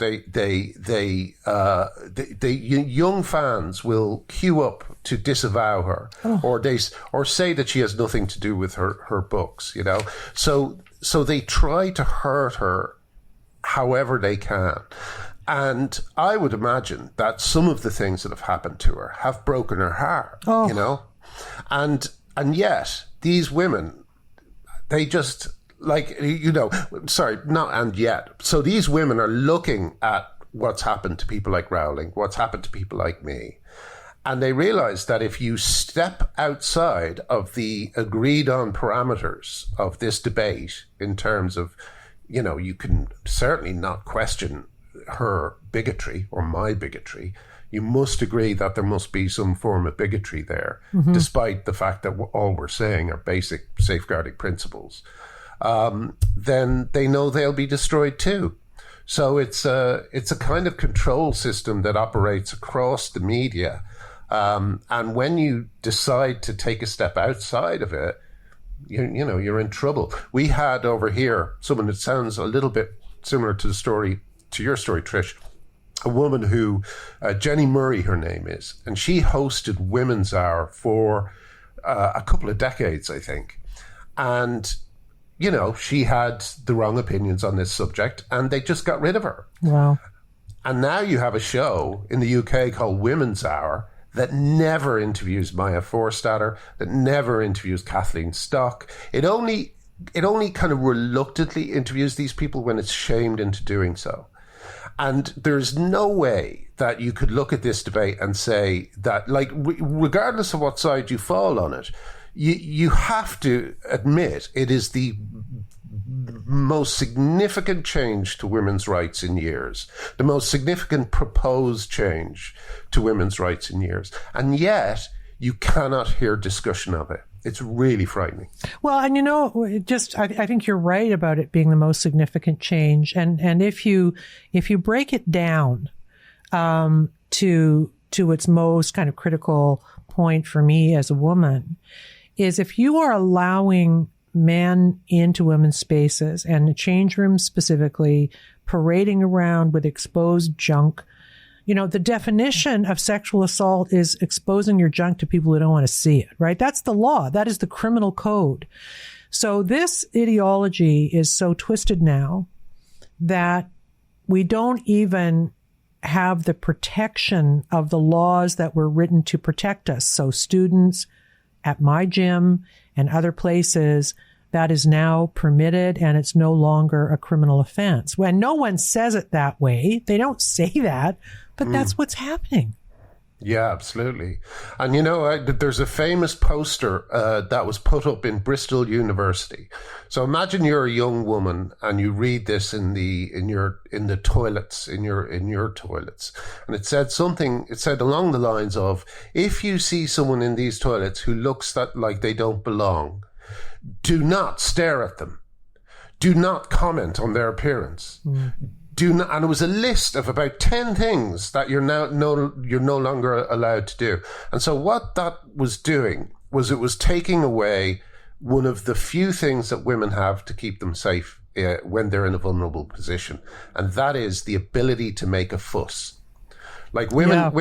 Young fans will queue up to disavow her, or say that she has nothing to do with her books, So they try to hurt her however they can. And I would imagine that some of the things that have happened to her have broken her heart, and yet these women, they just, like, sorry, not and yet. So these women are looking at what's happened to people like Rowling, what's happened to people like me, and they realize that if you step outside of the agreed on parameters of this debate, in terms of, you can certainly not question her bigotry or my bigotry. You must agree that there must be some form of bigotry there, despite the fact that all we're saying are basic safeguarding principles. Then they know they'll be destroyed too. So it's a kind of control system that operates across the media. And when you decide to take a step outside of it, you're in trouble. We had over here someone that sounds a little bit similar to your story, Trish, a woman who, Jenny Murray, her name is, and she hosted Women's Hour for a couple of decades, I think. And, she had the wrong opinions on this subject, and they just got rid of her. Wow. And now you have a show in the UK called Women's Hour that never interviews Maya Forstater, that never interviews Kathleen Stock. It only kind of reluctantly interviews these people when it's shamed into doing so. And there's no way that you could look at this debate and say that, like, regardless of what side you fall on it, you have to admit it is the most significant change to women's rights in years, the most significant proposed change to women's rights in years. And yet you cannot hear discussion of it. It's really frightening. Well, and I think you're right about it being the most significant change. And if you break it down to its most kind of critical point for me as a woman, is if you are allowing men into women's spaces, and the change rooms specifically, parading around with exposed junk. The definition of sexual assault is exposing your junk to people who don't want to see it, right? That's the law. That is the criminal code. So this ideology is so twisted now that we don't even have the protection of the laws that were written to protect us. So students at my gym and other places, that is now permitted, and it's no longer a criminal offense. When no one says it that way, they don't say that, but that's what's happening. Yeah, absolutely. And there's a famous poster that was put up in Bristol University. So imagine you're a young woman and you read this in the toilets, in your toilets, and it said along the lines of, if you see someone in these toilets who looks like they don't belong, do not stare at them. Do not comment on their appearance. And it was a list of about 10 things that you're no longer allowed to do. And so what that was doing was it was taking away one of the few things that women have to keep them safe when they're in a vulnerable position, and that is the ability to make a fuss. Like women,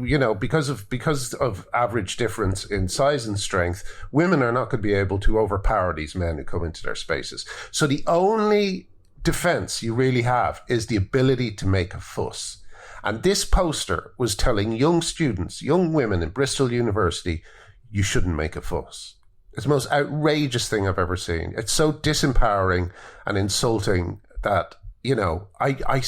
you know, because of average difference in size and strength, women are not going to be able to overpower these men who come into their spaces. So the only defense you really have is the ability to make a fuss. And this poster was telling young students, young women in Bristol University, you shouldn't make a fuss. It's the most outrageous thing I've ever seen. It's so disempowering and insulting that, you know, I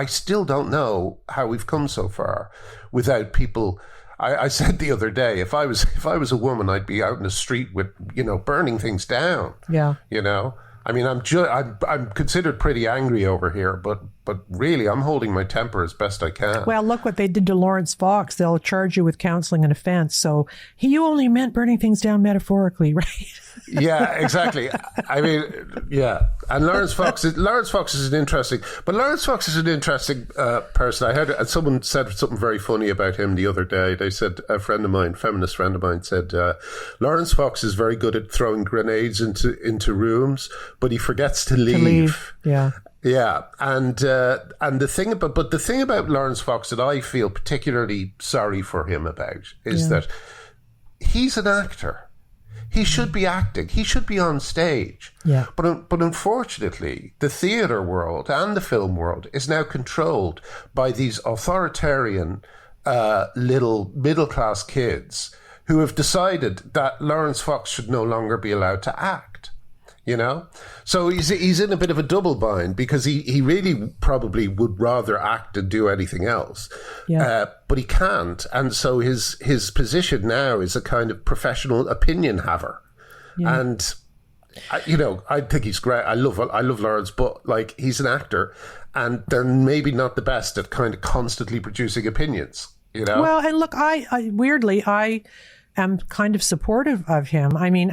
still don't know how we've come so far without people. I said the other day, if I was a woman, I'd be out in the street with, you know, burning things down. Yeah. You know, I mean, I'm considered pretty angry over here, but really, I'm holding my temper as best I can. Well, look what they did to Lawrence Fox. They'll charge you with counseling an offense. So you only meant burning things down metaphorically, right? Yeah, exactly. I mean, yeah. And Lawrence Fox is an interesting person. I heard someone said something very funny about him the other day. They said, a feminist friend of mine said, Lawrence Fox is very good at throwing grenades into rooms, but he forgets to leave. Yeah. Yeah, and the thing about Lawrence Fox that I feel particularly sorry for him about is that he's an actor. He should be acting. He should be on stage. Yeah. But unfortunately, the theatre world and the film world is now controlled by these authoritarian little middle-class kids who have decided that Lawrence Fox should no longer be allowed to act. You know, so he's in a bit of a double bind because he really probably would rather act than do anything else, but he can't, and so his position now is a kind of professional opinion haver, and you know, I think he's great. I love Lawrence, but like he's an actor, and they're maybe not the best at kind of constantly producing opinions. You know, well, and look, I weirdly am kind of supportive of him. I mean,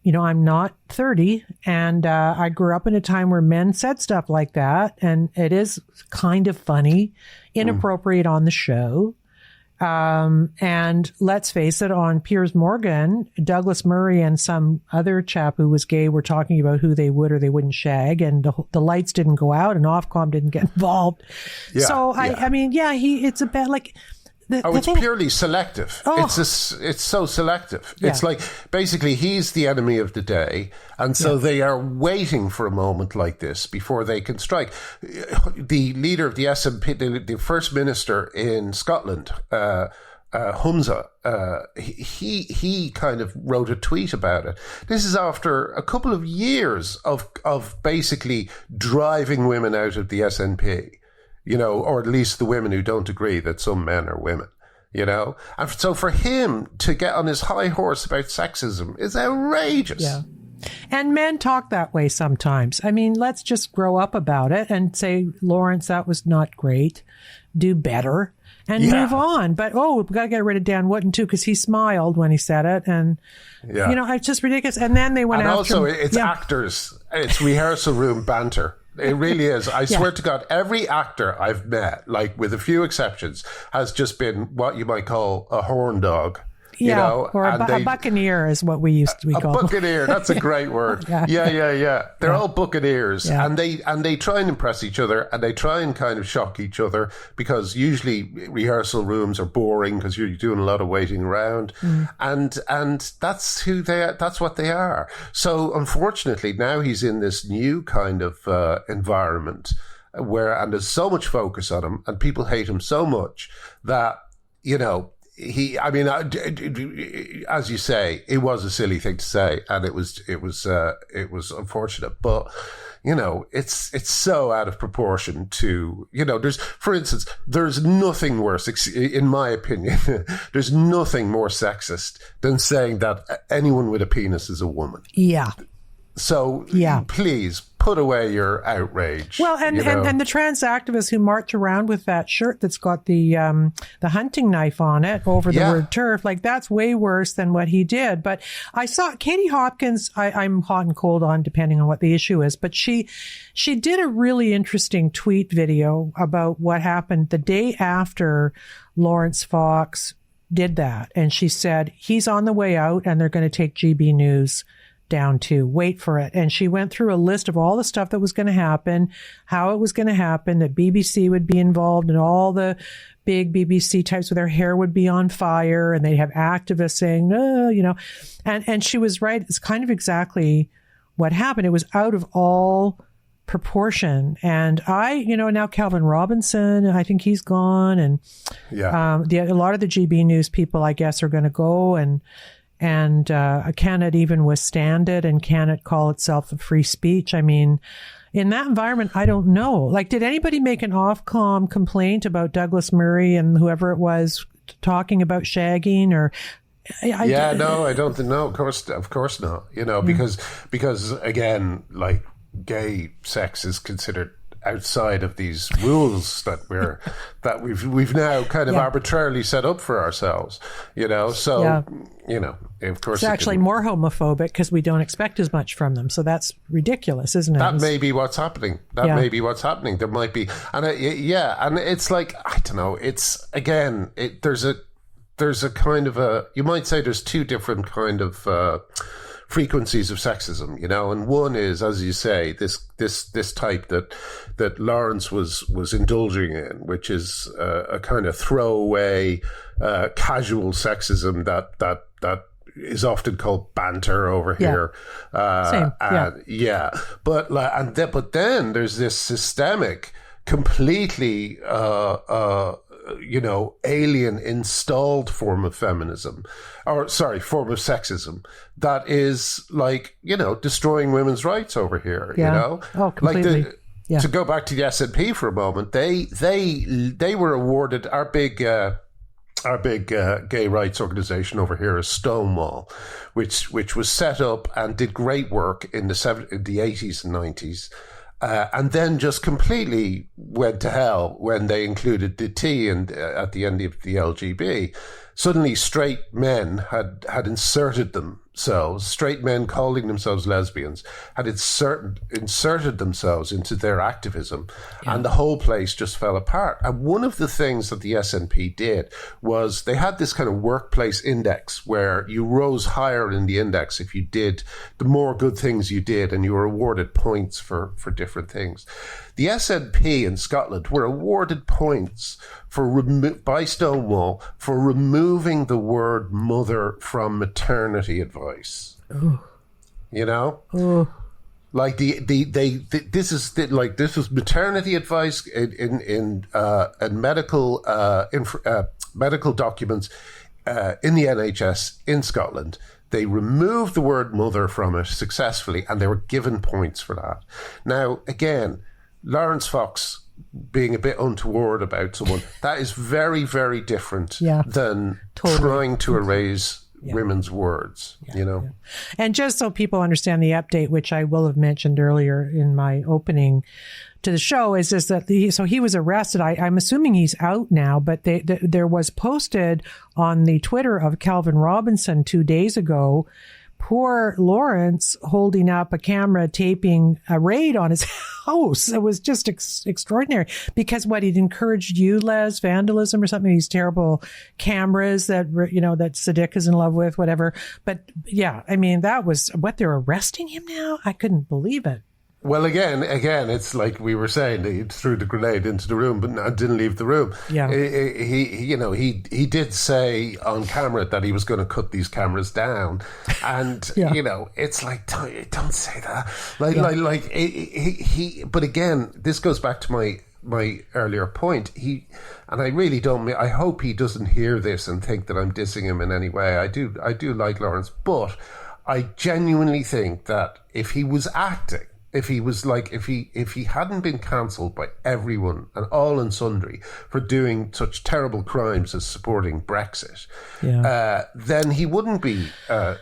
you know, I'm not 30, and I grew up in a time where men said stuff like that, and it is kind of funny, inappropriate on the show. And let's face it, on Piers Morgan, Douglas Murray and some other chap who was gay were talking about who they would or they wouldn't shag, and the lights didn't go out, and Ofcom didn't get involved. Yeah, so, I mean, it's a bad, like... it's purely selective. Oh. It's so selective. Yeah. It's like basically he's the enemy of the day, and so they are waiting for a moment like this before they can strike. The leader of the SNP, the First Minister in Scotland, Humza, he kind of wrote a tweet about it. This is after a couple of years of basically driving women out of the SNP. You know, or at least the women who don't agree that some men are women, you know? And so for him to get on his high horse about sexism is outrageous. Yeah. And men talk that way sometimes. I mean, let's just grow up about it and say, Lawrence, that was not great. Do better and move on. But, we've got to get rid of Dan Wooten, too, because he smiled when he said it. And, you know, it's just ridiculous. And then they went after him. And also, it's actors. It's rehearsal room banter. It really is. I swear to God, every actor I've met, like with a few exceptions, has just been what you might call a horn dog. You know, or a buccaneer is what we used to be called. A buccaneer, that's a great word. Yeah. They're all buccaneers, and they try and impress each other, and they try and kind of shock each other because usually rehearsal rooms are boring because you're doing a lot of waiting around, and that's who they are. That's what they are. So unfortunately, now he's in this new kind of environment and there's so much focus on him, and people hate him so much that, you know. As you say, it was a silly thing to say, and it was unfortunate. But you know, it's so out of proportion to, you know. There's nothing worse, in my opinion. There's nothing more sexist than saying that anyone with a penis is a woman. Yeah. So please put away your outrage. Well, and the trans activists who march around with that shirt that's got the hunting knife on it over the word turf, like that's way worse than what he did. But I saw Katie Hopkins. I'm hot and cold on depending on what the issue is, but she did a really interesting tweet video about what happened the day after Lawrence Fox did that. And she said, he's on the way out and they're going to take GB News down too. Wait for it. And she went through a list of all the stuff that was going to happen, how it was going to happen, that BBC would be involved, and all the big BBC types with their hair would be on fire, and they'd have activists saying, no, you know. And she was right. It's kind of exactly what happened. It was out of all proportion. And now Calvin Robinson, I think he's gone. And a lot of the GB News people, I guess, are going to go, and can it even withstand it? And can it call itself a free speech? I mean, in that environment, I don't know. Like, did anybody make an Ofcom complaint about Douglas Murray and whoever it was talking about shagging? Or no, I don't think. No, of course not. You know, because again, like, gay sex is considered outside of these rules that we've now kind of arbitrarily set up for ourselves, you know. So you know, of course, it's actually more homophobic because we don't expect as much from them. So that's ridiculous, isn't it? That may be what's happening. May be what's happening. There might be, and and it's like, I don't know. It's again, there's a kind of you might say there's two different kind of frequencies of sexism, you know, and one is, as you say, this type that Lawrence was indulging in, which is a kind of throwaway, casual sexism that is often called banter over here. Same. But then there's this systemic, completely alien installed form of feminism, form of sexism that is, like, you know, destroying women's rights over here, you know? Oh, completely. To go back to the SNP for a moment, they were awarded our big gay rights organization over here is Stonewall, which was set up and did great work in the 80s and 90s. And then just completely went to hell when they included the T at the end of the LGB. Suddenly, straight men had inserted themselves, straight men calling themselves lesbians, had inserted themselves into their activism, and the whole place just fell apart. And one of the things that the SNP did was they had this kind of workplace index where you rose higher in the index if you did the more good things you did, and you were awarded points for different things. The SNP in Scotland were awarded points by Stonewall for removing the word mother from maternity advice. Ooh. You know? Ooh. Like this was maternity advice in medical medical documents in the NHS in Scotland. They removed the word mother from it successfully, and they were given points for that. Now, again, Lawrence Fox being a bit untoward about someone, that is very, very different than trying to erase women's words, you know. Yeah. And just so people understand the update, which I will have mentioned earlier in my opening to the show, is just that he was arrested. I'm assuming he's out now, but there was posted on the Twitter of Calvin Robinson 2 days ago, poor Lawrence holding up a camera taping a raid on his house. It was just extraordinary, because he'd encouraged vandalism or something, these terrible cameras that, you know, that Sadiq is in love with, whatever. But yeah, I mean, that was what they're arresting him now. I couldn't believe it. Well, again, it's like we were saying, he threw the grenade into the room, but didn't leave the room. Yeah. He did say on camera that he was going to cut these cameras down, and you know, it's like, don't say that. But again, this goes back to my earlier point. And I really don't. I hope he doesn't hear this and think that I'm dissing him in any way. I do like Lawrence, but I genuinely think that if he was acting, if he hadn't been cancelled by everyone and all and sundry for doing such terrible crimes as supporting Brexit, then he wouldn't be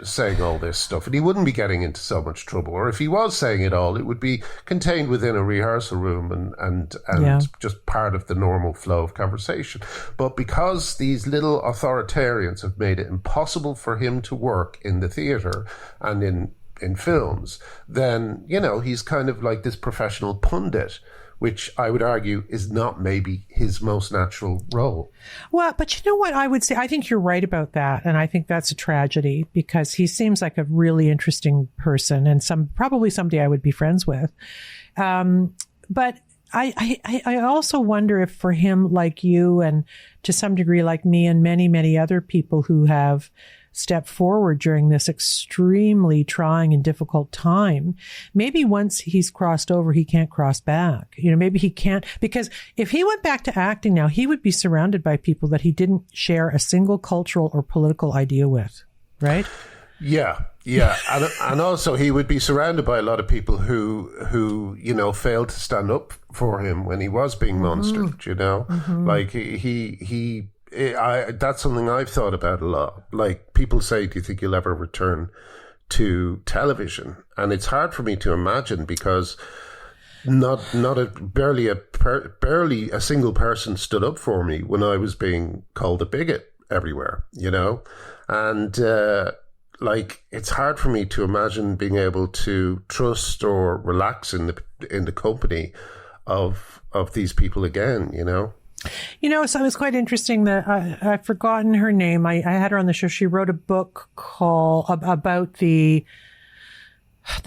saying all this stuff, and he wouldn't be getting into so much trouble. Or if he was saying it all, it would be contained within a rehearsal room and just part of the normal flow of conversation. But because these little authoritarians have made it impossible for him to work in the theatre and in films, then, you know, he's kind of like this professional pundit which I would argue is not maybe his most natural role. Well, but you know what I would say? I think you're right about that. And I think that's a tragedy because he seems like a really interesting person and probably somebody I would be friends with. But I also wonder if for him, like you, and to some degree like me and many, many other people who have stepped forward during this extremely trying and difficult time, maybe once he's crossed over, he can't cross back. You know, maybe he can't, because if he went back to acting now, he would be surrounded by people that he didn't share a single cultural or political idea with, right? Yeah. And also he would be surrounded by a lot of people who you know, failed to stand up for him when he was being monstered, you know? Like that's something I've thought about a lot. Like, people say, do you think you'll ever return to television? And it's hard for me to imagine because barely a single person stood up for me when I was being called a bigot everywhere, you know? And, like, it's hard for me to imagine being able to trust or relax in the company of these people again, you know? You know, so it was quite interesting that I've forgotten her name. I had her on the show. She wrote a book about the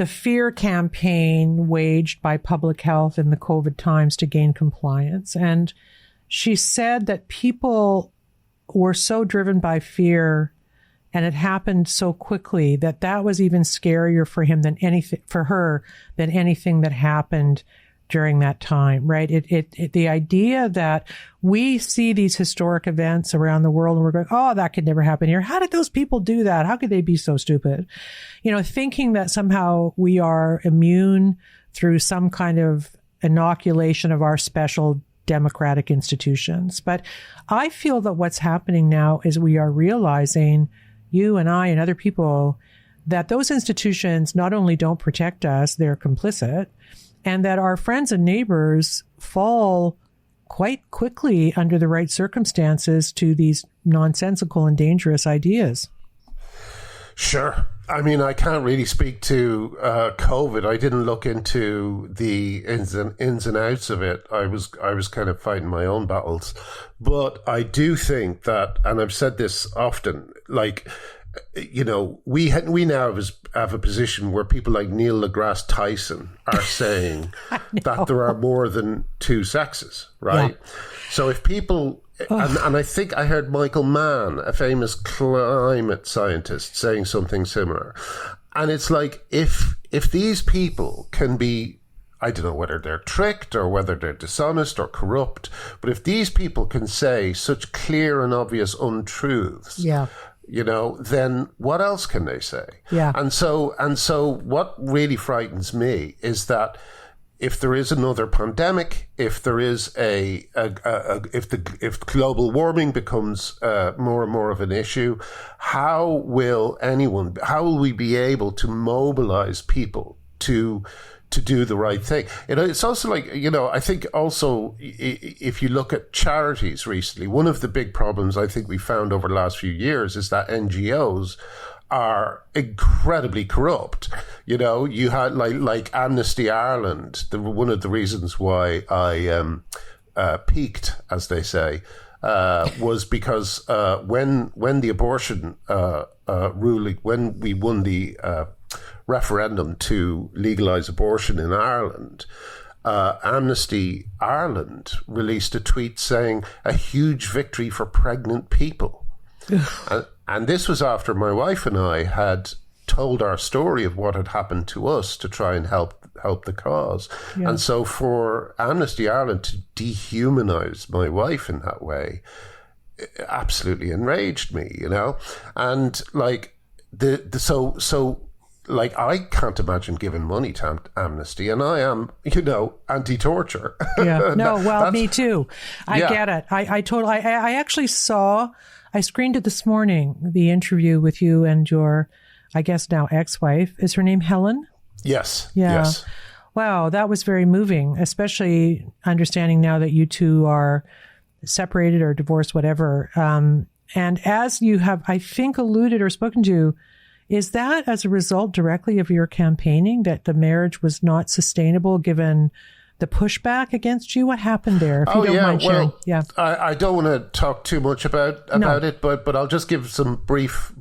fear campaign waged by public health in the COVID times to gain compliance. And she said that people were so driven by fear, and it happened so quickly, that was even scarier for him than anything that happened during that time, right? The idea that we see these historic events around the world and we're going, oh, that could never happen here. How did those people do that? How could they be so stupid? You know, thinking that somehow we are immune through some kind of inoculation of our special democratic institutions. But I feel that what's happening now is we are realizing, you and I and other people, that those institutions not only don't protect us, they're complicit, and that our friends and neighbors fall quite quickly under the right circumstances to these nonsensical and dangerous ideas. Sure. I mean, I can't really speak to COVID. I didn't look into the ins and outs of it. I was kind of fighting my own battles. But I do think that, and I've said this often, like, you know, we now have a position where people like Neil deGrasse Tyson are saying that there are more than two sexes, right? Yeah. So if people, and I think I heard Michael Mann, a famous climate scientist, saying something similar. And it's like, if these people can be, I don't know whether they're tricked or whether they're dishonest or corrupt, but if these people can say such clear and obvious untruths, yeah, you know, then what else can they say? Yeah. And so what really frightens me is that if there is another pandemic, if there is if global warming becomes more and more of an issue, how will we be able to mobilize people to do the right thing? You know, it's also like, you know, I think also if you look at charities recently, one of the big problems I think we found over the last few years is that NGOs are incredibly corrupt. You know, you had like Amnesty Ireland. One of the reasons why I peaked, as they say, was because when the abortion ruling, when we won the referendum to legalise abortion in Ireland, Amnesty Ireland released a tweet saying a huge victory for pregnant people. And this was after my wife and I had told our story of what had happened to us to try and help the cause. Yeah. And so for Amnesty Ireland to dehumanize my wife in that way absolutely enraged me, you know? And like so I can't imagine giving money to Amnesty, and I am, you know, anti-torture. Yeah, no, well, me too. I get it. I totally. I actually I screened it this morning, the interview with you and your, I guess now ex-wife. Is her name Helen? Yes. Yeah. Yes. Wow, that was very moving, especially understanding now that you two are separated or divorced, whatever. And as you have, I think, alluded or spoken to, is that as a result directly of your campaigning that the marriage was not sustainable given the pushback against you? What happened there? If you don't mind sharing. Well, yeah. I don't want to talk too much about it, but I'll just give some brief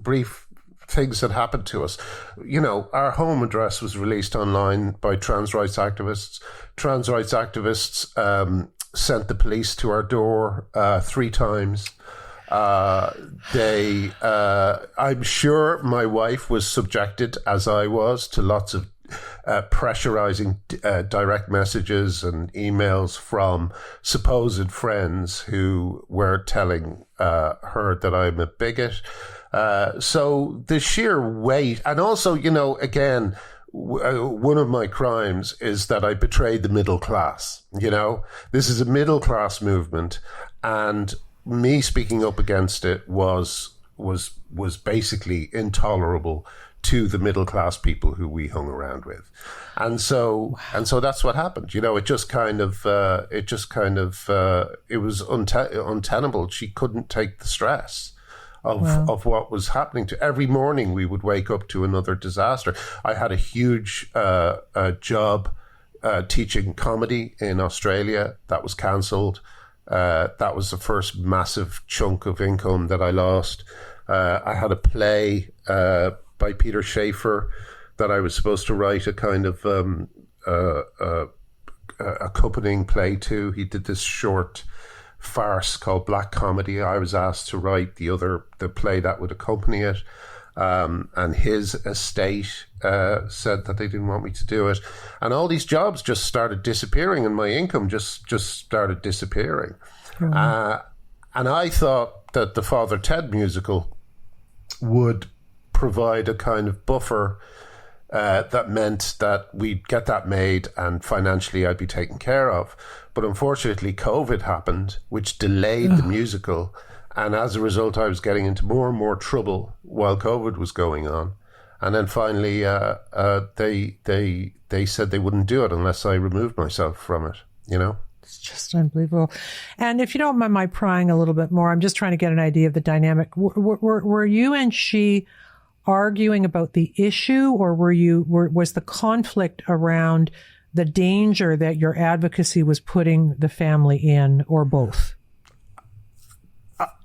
things that happened to us. You know, our home address was released online by trans rights activists. Trans rights activists sent the police to our door 3 times. I'm sure my wife was subjected, as I was, to lots of pressurizing direct messages and emails from supposed friends who were telling her that I'm a bigot. So the sheer weight, and also, you know, again, one of my crimes is that I betrayed the middle class. You know, this is a middle class movement, and me speaking up against it was basically intolerable to the middle class people who we hung around with, and so that's what happened. You know, it was untenable. She couldn't take the stress of what was happening to. Every morning we would wake up to another disaster. I had a huge job teaching comedy in Australia that was cancelled. That was the first massive chunk of income that I lost. I had a play by Peter Schaefer that I was supposed to write a kind of accompanying play to. He did this short farce called Black Comedy. I was asked to write the play that would accompany it. And his estate said that they didn't want me to do it. And all these jobs just started disappearing, and my income just started disappearing. And I thought that the Father Ted musical would provide a kind of buffer that meant that we'd get that made and financially I'd be taken care of. But unfortunately, COVID happened, which delayed the musical. And as a result, I was getting into more and more trouble while COVID was going on. And then finally, they said they wouldn't do it unless I removed myself from it, you know? It's just unbelievable. And if you don't mind my prying a little bit more, I'm just trying to get an idea of the dynamic. Were you and she arguing about the issue, or was the conflict around the danger that your advocacy was putting the family in, or both?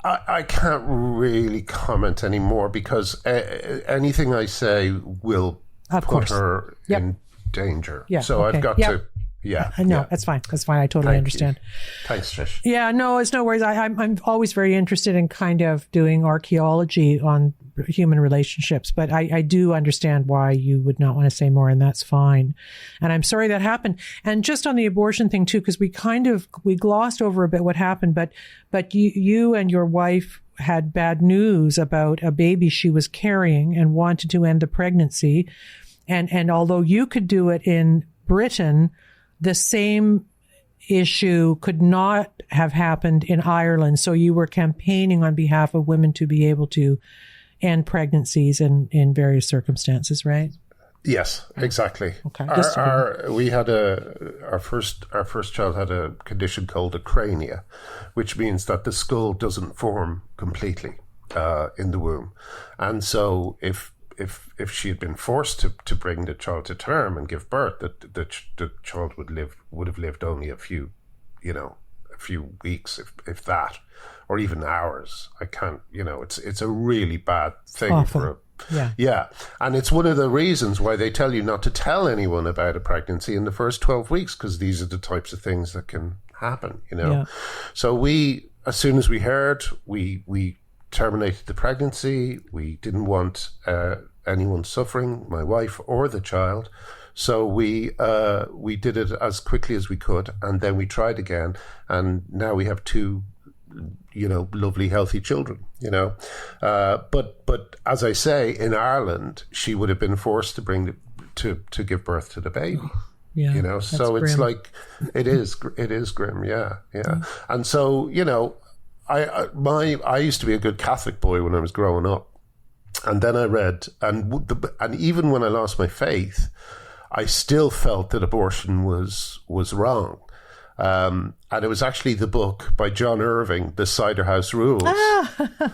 I can't really comment anymore because anything I say will put her in danger. Yeah, so okay. I've got to. Yeah. No, that's fine. That's fine. I totally understand. Thanks, Trish. Yeah, no, it's no worries. I'm always very interested in kind of doing archaeology on human relationships, but I do understand why you would not want to say more, and that's fine. And I'm sorry that happened. And just on the abortion thing too, because we glossed over a bit what happened, but you and your wife had bad news about a baby she was carrying and wanted to end the pregnancy. And although you could do it in Britain, the same issue could not have happened in Ireland. So you were campaigning on behalf of women to be able to end pregnancies in various circumstances, right? Yes, exactly. Okay. Our first child had a condition called acrania, which means that the skull doesn't form completely in the womb, and so if she had been forced to bring the child to term and give birth, the child would have lived only a few weeks, if that, or even hours. I can't, it's a really bad thing. Awful. Yeah. And it's one of the reasons why they tell you not to tell anyone about a pregnancy in the first 12 weeks, because these are the types of things that can happen, Yeah. So as soon as we heard, we terminated the pregnancy. We didn't want anyone suffering, my wife or the child. So we did it as quickly as we could, and then we tried again, and now we have 2 lovely, healthy children, But as I say, in Ireland, she would have been forced to give birth to the baby. Yeah, So it's grim. like, it is grim. Yeah. And so, I used to be a good Catholic boy when I was growing up. And then I read, and even when I lost my faith, I still felt that abortion was wrong. And it was actually the book by John Irving, The Cider House Rules.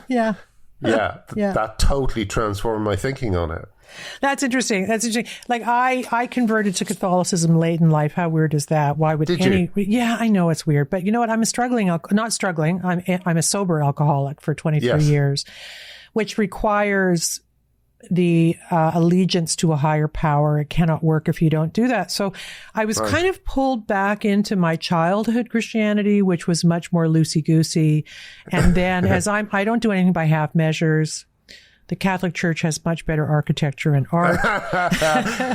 Yeah. That totally transformed my thinking on it. That's interesting. Like I converted to Catholicism late in life. How weird is that? Why would you? Yeah, I know it's weird, but you know what? I'm a sober alcoholic for 23 years, which requires the allegiance to a higher power. It cannot work if you don't do that. So I was kind of pulled back into my childhood Christianity, which was much more loosey-goosey. And then I don't do anything by half measures. The Catholic Church has much better architecture and art.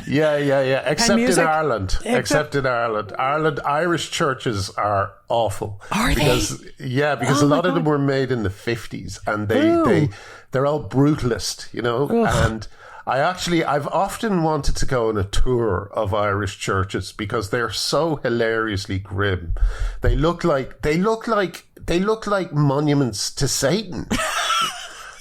Yeah. Except in Ireland. Except in Ireland. Irish churches are awful. Are because, they? Yeah, because a lot of them were made in the 50s and they're all brutalist, you know? Ugh. And I've often wanted to go on a tour of Irish churches because they're so hilariously grim. They look like monuments to Satan.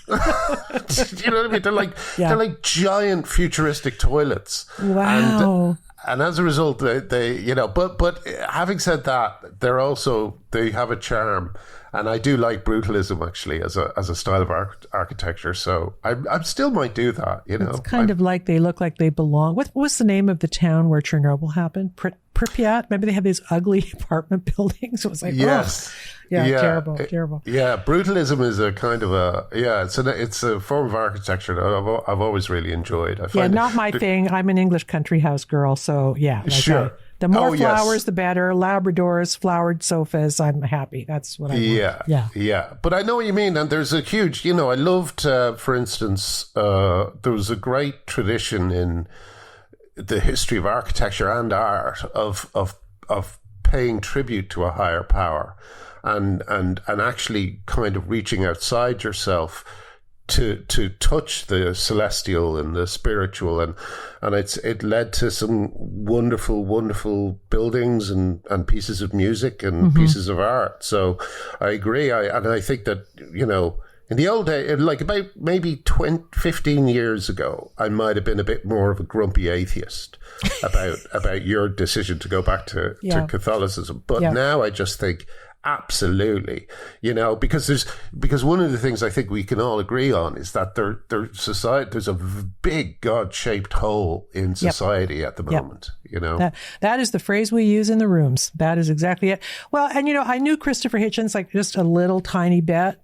Do you know what I mean? They're like giant futuristic toilets. Wow. And as a result, they you know. But having said that, they have a charm, and I do like brutalism actually as a style of architecture. So I still might do that. You know, it's kind of like they look like they belong. What's the name of the town where Chernobyl happened? Pripyat. Maybe they have these ugly apartment buildings. It was like, yes. Terrible. Yeah, brutalism is a kind of it's a form of architecture that I've always really enjoyed. Not my thing. I'm an English country house girl, so sure. The more flowers, the better. Labradors, flowered sofas. I'm happy. That's what I want. Yeah. But I know what you mean. And there's a huge, I loved, for instance, there was a great tradition in the history of architecture and art of paying tribute to a higher power. And actually kind of reaching outside yourself to touch the celestial and the spiritual, and it led to some wonderful buildings and pieces of music and pieces of art. So I agree. I think that in the old day, like about maybe 15 years ago, I might have been a bit more of a grumpy atheist about your decision to go back to Catholicism. But now I just think, absolutely, because one of the things I think we can all agree on is that there's a big God-shaped hole in society at the moment. That is the phrase we use in the rooms. That is exactly it. Well, and I knew Christopher Hitchens like just a little tiny bit.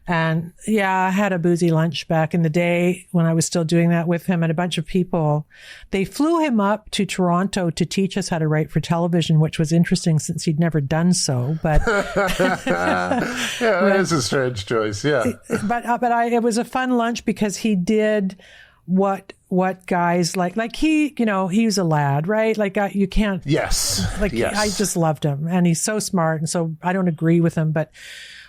And I had a boozy lunch back in the day when I was still doing that with him and a bunch of people. They flew him up to Toronto to teach us how to write for television, which was interesting since he'd never done so. But it is a strange choice. Yeah. But it was a fun lunch because he did what guys like he was a lad, right? Like you can't. Yes. I just loved him, and he's so smart. And so I don't agree with him, but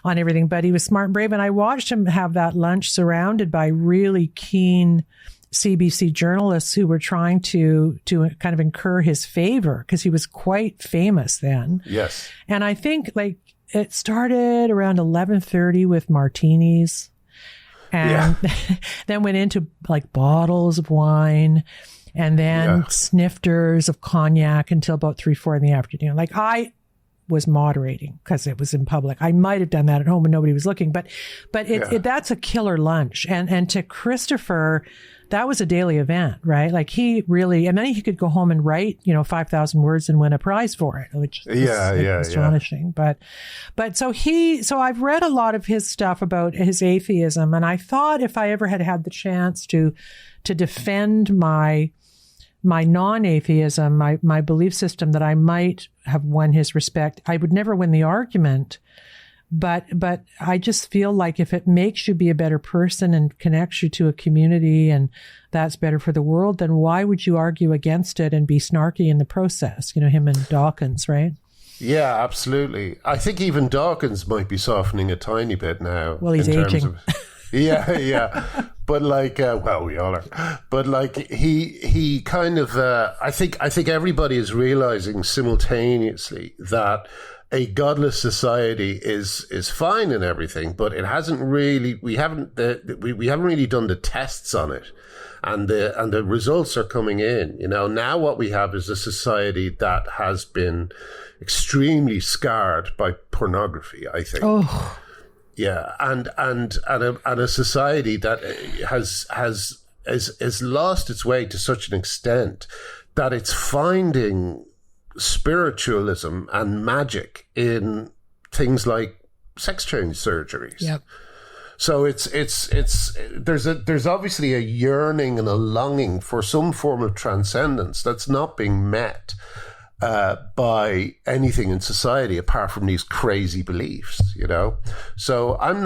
on everything, but he was smart and brave. And I watched him have that lunch surrounded by really keen CBC journalists who were trying to kind of incur his favor because he was quite famous then. Yes. And I think like it started around 11:30 with martinis and then went into like bottles of wine and then snifters of cognac until about 3-4 in the afternoon. Like I was moderating because it was in public. I might have done that at home and nobody was looking, but that's a killer lunch. And to Christopher, that was a daily event, right? Like he really, and then he could go home and write, 5,000 words and win a prize for it, which is astonishing. But so I've read a lot of his stuff about his atheism. And I thought if I ever had the chance to defend my non-atheism, my belief system, that I might have won his respect. I would never win the argument, but I just feel like if it makes you be a better person and connects you to a community and that's better for the world, then why would you argue against it and be snarky in the process? Him and Dawkins, right? Yeah, absolutely. I think even Dawkins might be softening a tiny bit now. Well, he's aging. Yeah. But like, we all are. But like, he kind of, I think everybody is realizing simultaneously that a godless society is fine and everything, but it hasn't really, we haven't really done the tests on it. And the results are coming in. Now what we have is a society that has been extremely scarred by pornography, I think. Oh. Yeah, and a society that has lost its way to such an extent that it's finding spiritualism and magic in things like sex change surgeries. Yep. So there's obviously a yearning and a longing for some form of transcendence that's not being met by anything in society apart from these crazy beliefs, you know. So I'm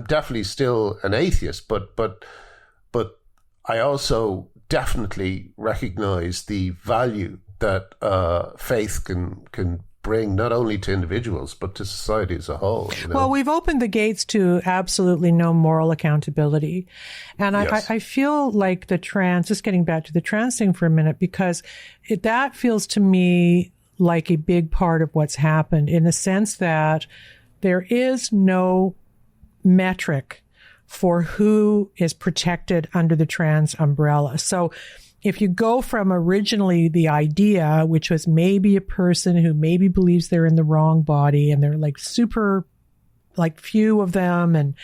definitely still an atheist, but I also definitely recognize the value that faith can bring not only to individuals but to society as a whole. You know? Well, we've opened the gates to absolutely no moral accountability. And Yes. I feel like just getting back to the trans thing for a minute, because that feels to me like a big part of what's happened, in the sense that there is no metric for who is protected under the trans umbrella. So if you go from originally the idea, which was maybe a person who maybe believes they're in the wrong body and they're like super, like few of them, and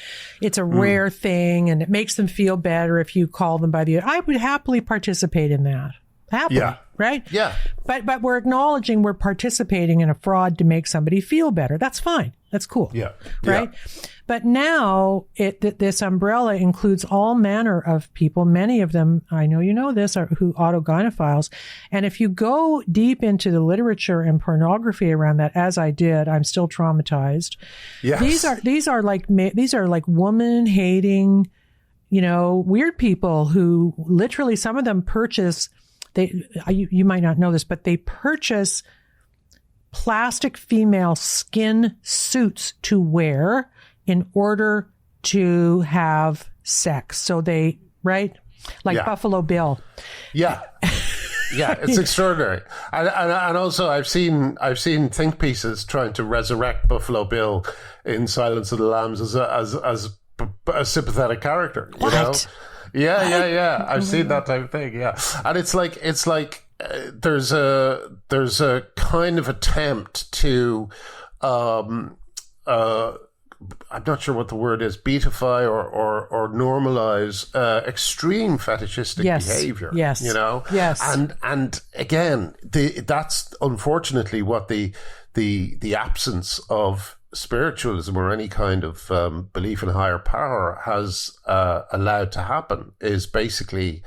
it's a rare thing and it makes them feel better if you call them by I would happily participate in that. Happily, Yeah. right? Yeah. But we're acknowledging we're participating in a fraud to make somebody feel better. That's fine. That's cool. Yeah. Right? Yeah. But now this umbrella includes all manner of people. Many of them, I know you know this, are who autogynephiles. And if you go deep into the literature and pornography around that, as I did, I'm still traumatized. Yes. These are like woman hating, you know, weird people who literally, some of them purchase, you might not know this, but they purchase plastic female skin suits to wear in order to have sex. So they, right? Like Yeah. Buffalo Bill. Yeah. Yeah, it's extraordinary. And also I've seen think pieces trying to resurrect Buffalo Bill in Silence of the Lambs as a sympathetic character, you know? What? Yeah. I've seen that type of thing, yeah. And it's like there's a kind of attempt to I'm not sure what the word is, beatify or normalize extreme fetishistic behavior. Yes. You know? Yes. And again, that's unfortunately what the absence of spiritualism or any kind of belief in higher power has allowed to happen, is basically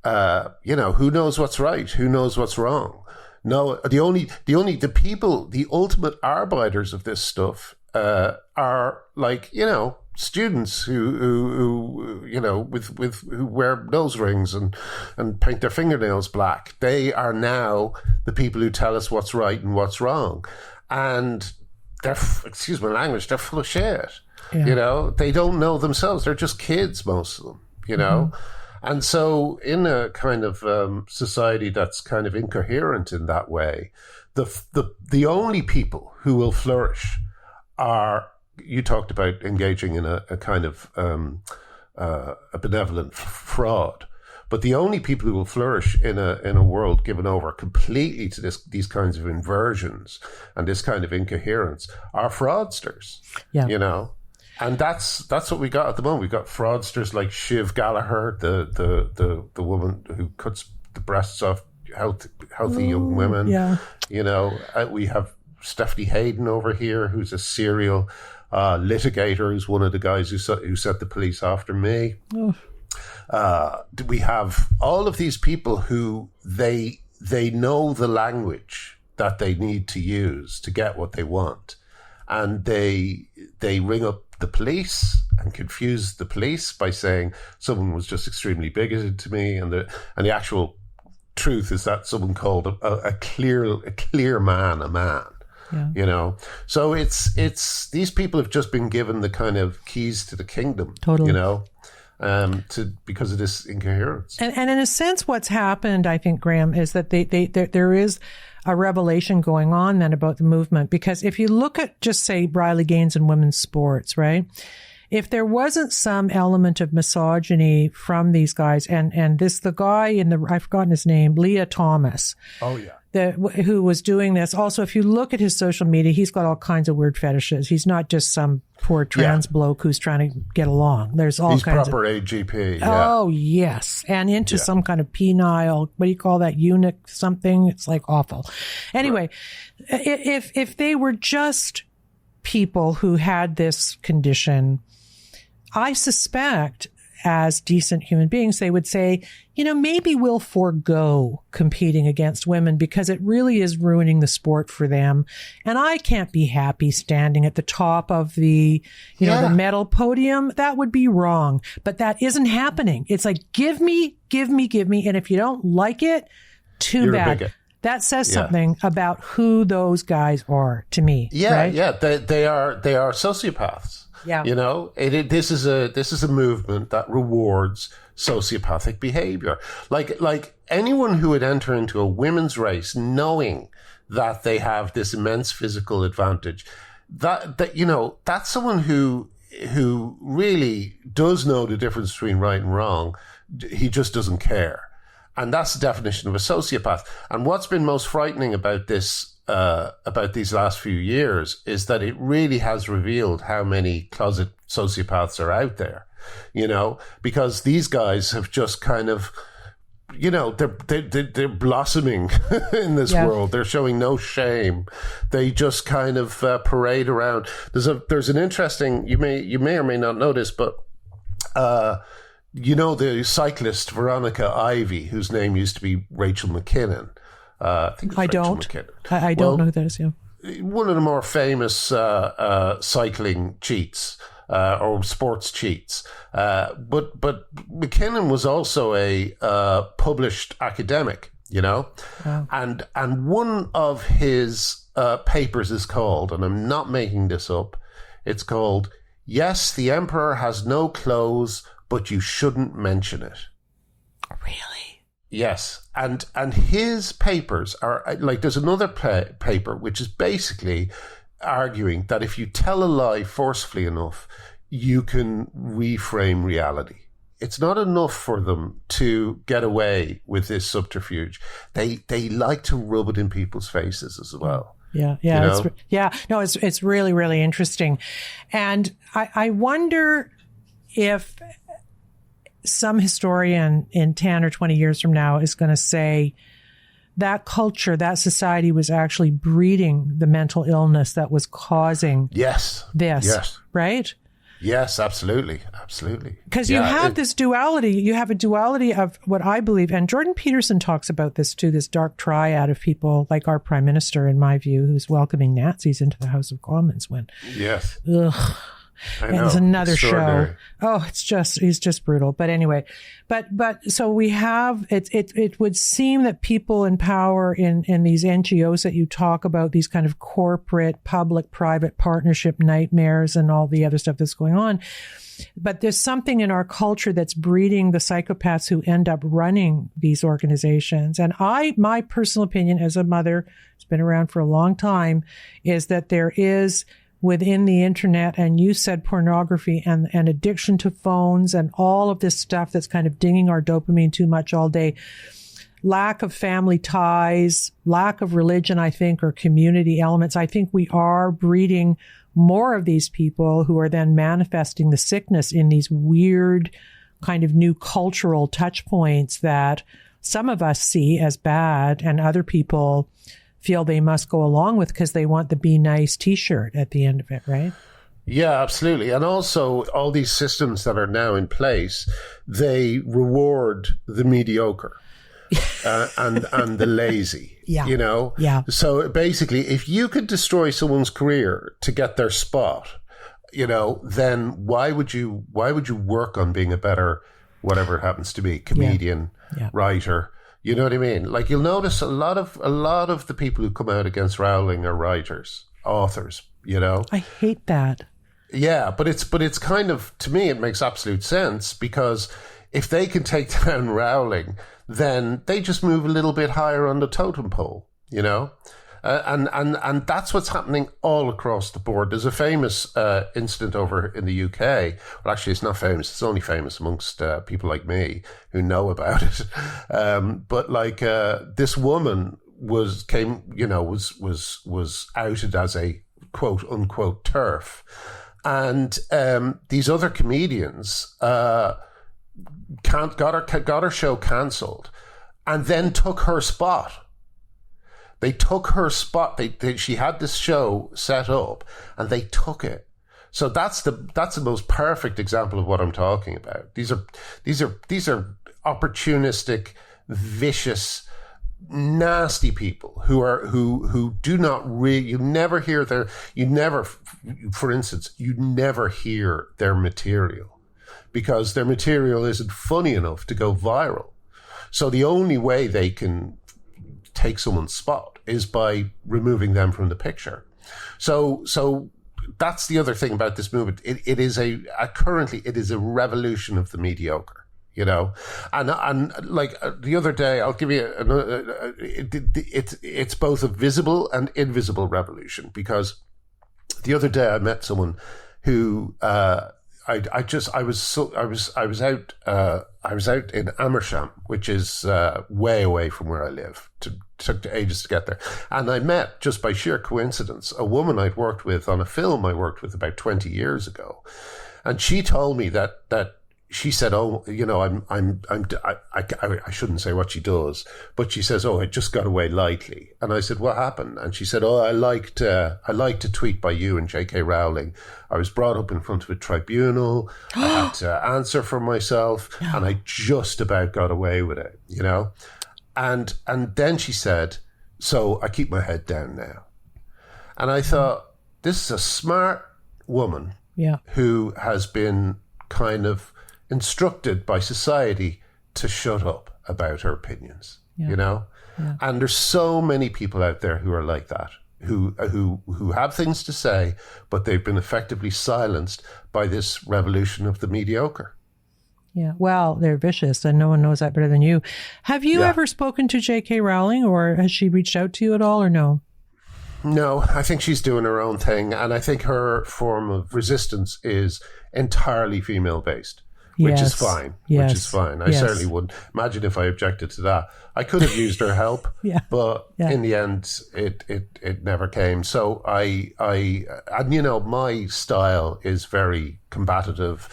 who knows what's right, who knows what's wrong. No, the people, the ultimate arbiters of this stuff are like, you know, students who you know, who wear nose rings and paint their fingernails black. They are now the people who tell us what's right and what's wrong, and they're, excuse my language, they're full of shit. Yeah. You know, they don't know themselves. They're just kids, most of them. You know. Mm-hmm. And so in a kind of society that's kind of incoherent in that way, the only people who will flourish are, you talked about engaging in a kind of a benevolent fraud, but the only people who will flourish in a world given over completely to these kinds of inversions and this kind of incoherence are fraudsters. Yeah. You know? And that's what we got at the moment. We got fraudsters like Shiv Gallagher, the woman who cuts the breasts off healthy young women. Yeah. You know, we have Stephanie Hayden over here, who's a serial litigator, who's one of the guys who set the police after me. Oh. We have all of these people who they know the language that they need to use to get what they want, and they ring up the police and confuse the police by saying someone was just extremely bigoted to me, and the actual truth is that someone called a clear man a man. Yeah. You know, so it's these people have just been given the kind of keys to the kingdom. Totally. You know, because of this incoherence. And in a sense, what's happened, I think, Graham, is that there is a revelation going on then about the movement. Because if you look at, just say, Riley Gaines in women's sports, right? if there wasn't some element of misogyny from these guys, and the guy I've forgotten his name, Leah Thomas. Oh, yeah. Who was doing this. Also, if you look at his social media, he's got all kinds of weird fetishes. He's not just some poor trans bloke who's trying to get along. There's all kinds proper of... AGP. Yeah. Oh, yes. And into some kind of penile, what do you call that, eunuch something? It's like awful. Anyway, if they were just people who had this condition, I suspect as decent human beings, they would say, maybe we'll forego competing against women because it really is ruining the sport for them. And I can't be happy standing at the top of the, the medal podium. That would be wrong. But that isn't happening. It's like, give me. And if you don't like it, too bad. That says something about who those guys are to me. Yeah, right? yeah. They are sociopaths. Yeah. This is a movement that rewards sociopathic behavior. Like anyone who would enter into a women's race knowing that they have this immense physical advantage, that's someone who really does know the difference between right and wrong. He just doesn't care. And that's the definition of a sociopath. And what's been most frightening about this, about these last few years, is that it really has revealed how many closet sociopaths are out there, because these guys have just kind of, they're blossoming in this world. They're showing no shame. They just kind of parade around. There's an interesting, you may or may not know this, but the cyclist Veronica Ivy, whose name used to be Rachel McKinnon. I don't know who that is. Yeah, one of the more famous cycling cheats or sports cheats. But McKinnon was also a published academic, Wow. And one of his papers is called, and I'm not making this up, it's called "Yes, the Emperor Has No Clothes, but You Shouldn't Mention It." Really? Yes, and his papers are like, there's another paper which is basically arguing that if you tell a lie forcefully enough, you can reframe reality. It's not enough for them to get away with this subterfuge. They like to rub it in people's faces as well. Yeah. No, it's really, really interesting. And I wonder if some historian in 10 or 20 years from now is going to say that culture, that society was actually breeding the mental illness that was causing this. Yes. Right? Yes, absolutely. Because you have this duality. You have a duality of what I believe, and Jordan Peterson talks about this too, this dark triad of people like our prime minister, in my view, who's welcoming Nazis into the House of Commons when... Yes. Ugh. And it's another show. Oh, he's just brutal. But anyway, but so we have, it would seem that people in power in these NGOs that you talk about, these kind of corporate, public, private partnership nightmares and all the other stuff that's going on. But there's something in our culture that's breeding the psychopaths who end up running these organizations. And my personal opinion as a mother, who's been around for a long time, is that there is, within the internet, and you said pornography and addiction to phones and all of this stuff that's kind of dinging our dopamine too much all day, lack of family ties, lack of religion, I think, or community elements. I think we are breeding more of these people who are then manifesting the sickness in these weird kind of new cultural touch points that some of us see as bad and other people feel they must go along with because they want the Be Nice t-shirt at the end of it, right? Yeah, absolutely. And also all these systems that are now in place, they reward the mediocre and the lazy, Yeah. So basically, if you could destroy someone's career to get their spot, then why would you work on being a better, whatever it happens to be, comedian, writer? You know what I mean? Like, you'll notice a lot of the people who come out against Rowling are writers, authors, I hate that. Yeah, but it's kind of, to me, it makes absolute sense, because if they can take down Rowling, then they just move a little bit higher on the totem pole, And that's what's happening all across the board. There's a famous incident over in the UK. Well, actually, it's not famous. It's only famous amongst people like me who know about it. But like this woman was outed as a quote unquote TERF, and these other comedians got her show cancelled, and then took her spot. They took her spot. She had this show set up, and they took it. So that's the most perfect example of what I'm talking about. These are opportunistic, vicious, nasty people who do not really. For instance, you never hear their material because their material isn't funny enough to go viral. So the only way they can take someone's spot is by removing them from the picture. So that's the other thing about this movement. It is currently a revolution of the mediocre, you know, and like the other day, I'll give you another. It's both a visible and invisible revolution, because the other day I met someone who I was out in Amersham, which is way away from where I live. Took ages to get there. And I met, just by sheer coincidence, a woman I'd worked with on a film I worked with about 20 years ago. And she told me that she said, "Oh, you know, I shouldn't say what she does, but she says, oh, I just got away lightly." And I said, "What happened?" And she said, "Oh, I liked a tweet by you and J.K. Rowling. I was brought up in front of a tribunal. I had to answer for myself, and I just about got away with it, you know." And then she said, "So I keep my head down now." And I thought, this is a smart woman who has been kind of instructed by society to shut up about her opinions, you know? Yeah. And there's so many people out there who are like that, who have things to say, but they've been effectively silenced by this revolution of the mediocre. Yeah, well, they're vicious, and no one knows that better than you. Have you ever spoken to J.K. Rowling, or has she reached out to you at all, or no? No, I think she's doing her own thing, and I think her form of resistance is entirely female-based. Which is fine. Yes. Which is fine. I certainly wouldn't imagine if I objected to that. I could have used her help, but in the end, it never came. So and you know, my style is very combative.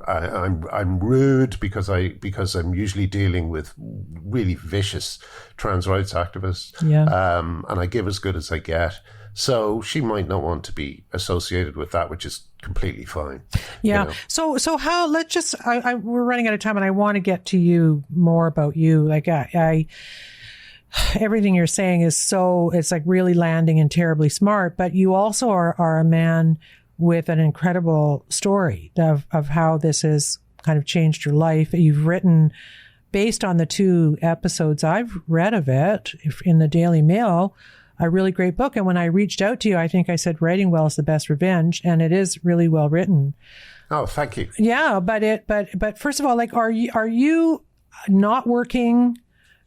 I'm rude because I'm usually dealing with really vicious trans rights activists. And I give as good as I get. So she might not want to be associated with that, which is completely fine. Yeah. You know? So how, let's just, we're running out of time, and I want to get to you more about you. Like everything you're saying is it's like really landing and terribly smart, but you also are a man with an incredible story of how this has kind of changed your life. You've written, based on the 2 episodes I've read of it in the Daily Mail, a really great book. And when I reached out to you, I think I said writing well is the best revenge, and it is really well written. Oh, thank you. Yeah, but first of all, like, are you not working,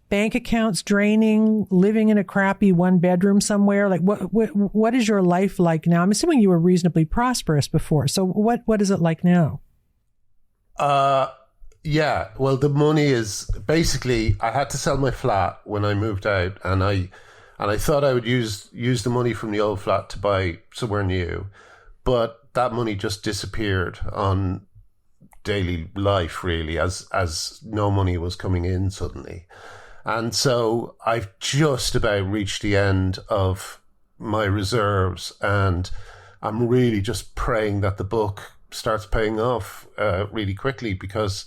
bank accounts draining, living in a crappy 1-bedroom somewhere? Like, what is your life like now? I'm assuming you were reasonably prosperous before. So what is it like now? Yeah. Well, the money is basically, I had to sell my flat when I moved out, and I thought I would use the money from the old flat to buy somewhere new, but that money just disappeared on daily life, really, as no money was coming in suddenly. And so I've just about reached the end of my reserves, and I'm really just praying that the book starts paying off really quickly, because,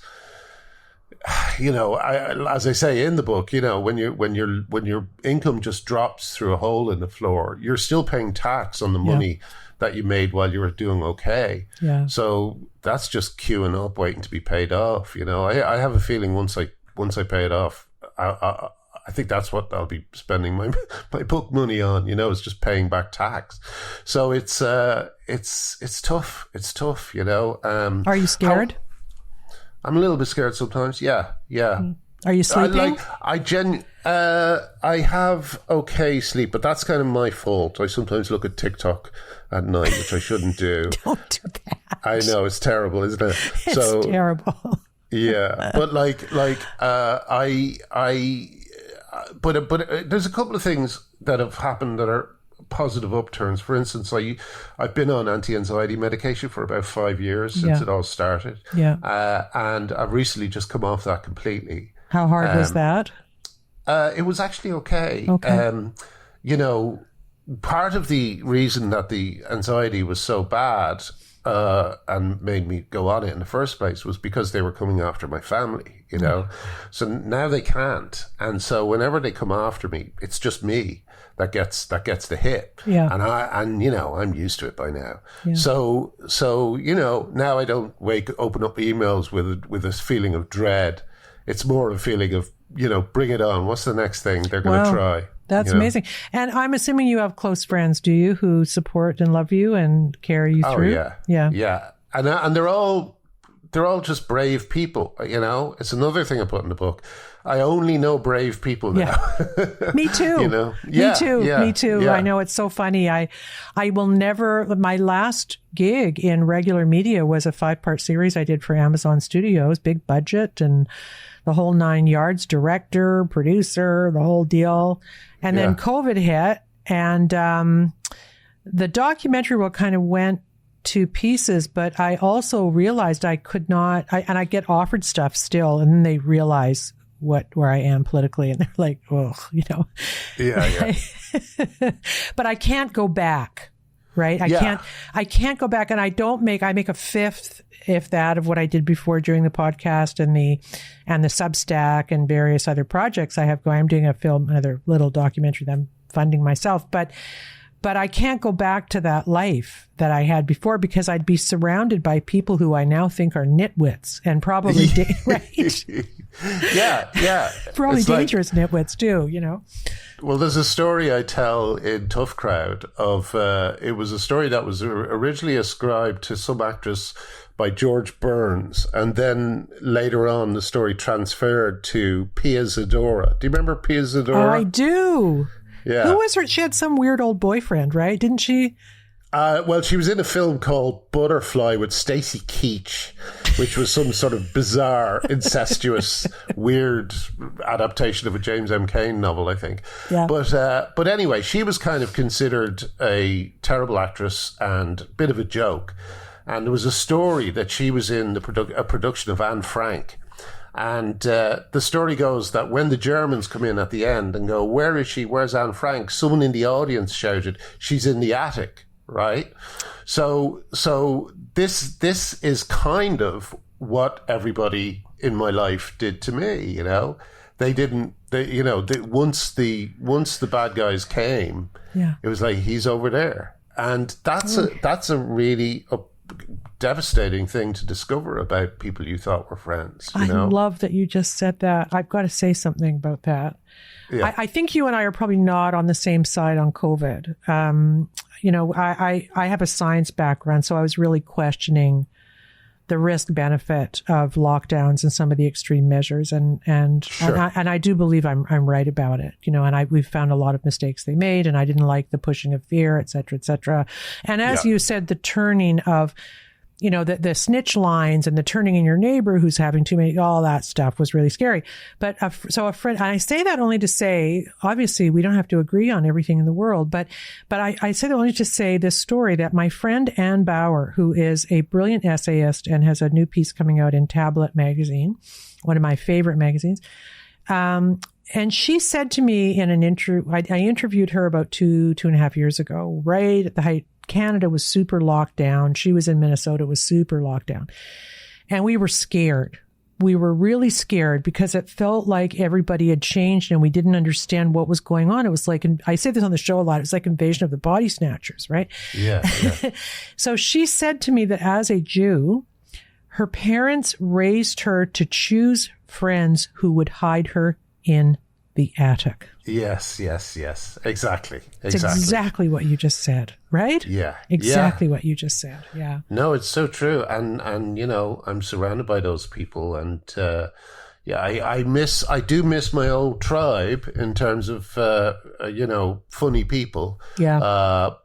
you know, as I say in the book, you know, when your income just drops through a hole in the floor, you're still paying tax on the money that you made while you were doing okay. Yeah. So that's just queuing up, waiting to be paid off. You know, I have a feeling once I pay it off, I think that's what I'll be spending my book money on. You know, it's just paying back tax. So it's tough. It's tough. You know. Are you scared? I'm a little bit scared sometimes. Yeah. Are you sleeping? I have okay sleep, but that's kind of my fault. I sometimes look at TikTok at night, which I shouldn't do. Don't do that. I know, it's terrible, isn't it? It's terrible. Yeah, but but there's a couple of things that have happened that are positive upturns. For instance, I've been on anti-anxiety medication for about 5 years since it all started. Yeah. And I've recently just come off that completely. How hard was that? It was actually okay. Part of the reason that the anxiety was so bad and made me go on it in the first place was because they were coming after my family, So now they can't. And so whenever they come after me, it's just me that gets the hit. Yeah. And I'm used to it by now. Yeah. So now I don't open up emails with this feeling of dread. It's more a feeling of, bring it on. What's the next thing they're going to try? That's amazing. And I'm assuming you have close friends, do you, who support and love you and carry you through? Oh, yeah. And they're all just brave people, It's another thing I put in the book. I only know brave people now. Yeah. Me too. Me too. Me too. Yeah. I know, it's so funny. I will never, my last gig in regular media was a 5-part series I did for Amazon Studios, big budget and the whole 9 yards, director, producer, the whole deal. And then COVID hit, and the documentary kind of went to pieces, but I also realized I could not, and I get offered stuff still, and then they realize where I am politically, and they're like, oh, Yeah. But I can't go back, right? I can't go back, and I make a fifth, if that, of what I did before during the podcast and the Substack and various other projects I have going. I'm doing another little documentary that I'm funding myself, but I can't go back to that life that I had before because I'd be surrounded by people who I now think are nitwits and probably, right? Yeah. Probably dangerous nitwits too, Well, there's a story I tell in Tough Crowd of, it was a story that was originally ascribed to some actress by George Burns, and then later on the story transferred to Pia Zadora. Do you remember Pia Zadora? Oh, I do. Yeah. Who was her? She had some weird old boyfriend, right? Didn't she? Well, she was in a film called Butterfly with Stacy Keach, which was some sort of bizarre, incestuous, weird adaptation of a James M. Cain novel, I think. Yeah. But anyway, she was kind of considered a terrible actress and a bit of a joke. And there was a story that she was in a production of Anne Frank. And the story goes that when the Germans come in at the end and go, where is she? Where's Anne Frank? Someone in the audience shouted, she's in the attic, right? So this is kind of what everybody in my life did to me, once the bad guys came, it was like, he's over there. And that's a really devastating thing to discover about people you thought were friends. I love that you just said that. I've got to say something about that. Yeah. I think you and I are probably not on the same side on COVID. I have a science background, so I was really questioning the risk benefit of lockdowns and some of the extreme measures, and I do believe I'm right about it. We've found a lot of mistakes they made, and I didn't like the pushing of fear, et cetera, et cetera. And as you said, the turning of, the snitch lines and the turning in your neighbor who's having too many, all that stuff was really scary. But a friend, and I say that only to say, obviously we don't have to agree on everything in the world, but I say that only to say this story that my friend Ann Bauer, who is a brilliant essayist and has a new piece coming out in Tablet magazine, one of my favorite magazines. And she said to me in an interview, I interviewed her about 2.5 years ago, right at the height. Canada was super locked down. She was in Minnesota, was super locked down. And we were scared. We were really scared because it felt like everybody had changed and we didn't understand what was going on. It was like, and I say this on the show a lot, it was like Invasion of the Body Snatchers, right? Yeah. So she said to me that as a Jew, her parents raised her to choose friends who would hide her in the attic. Yes. Exactly. It's exactly what you just said, right? Yeah. Exactly what you just said. Yeah. No, it's so true. And I'm surrounded by those people. And, yeah, I do miss my old tribe in terms of, funny people. Yeah.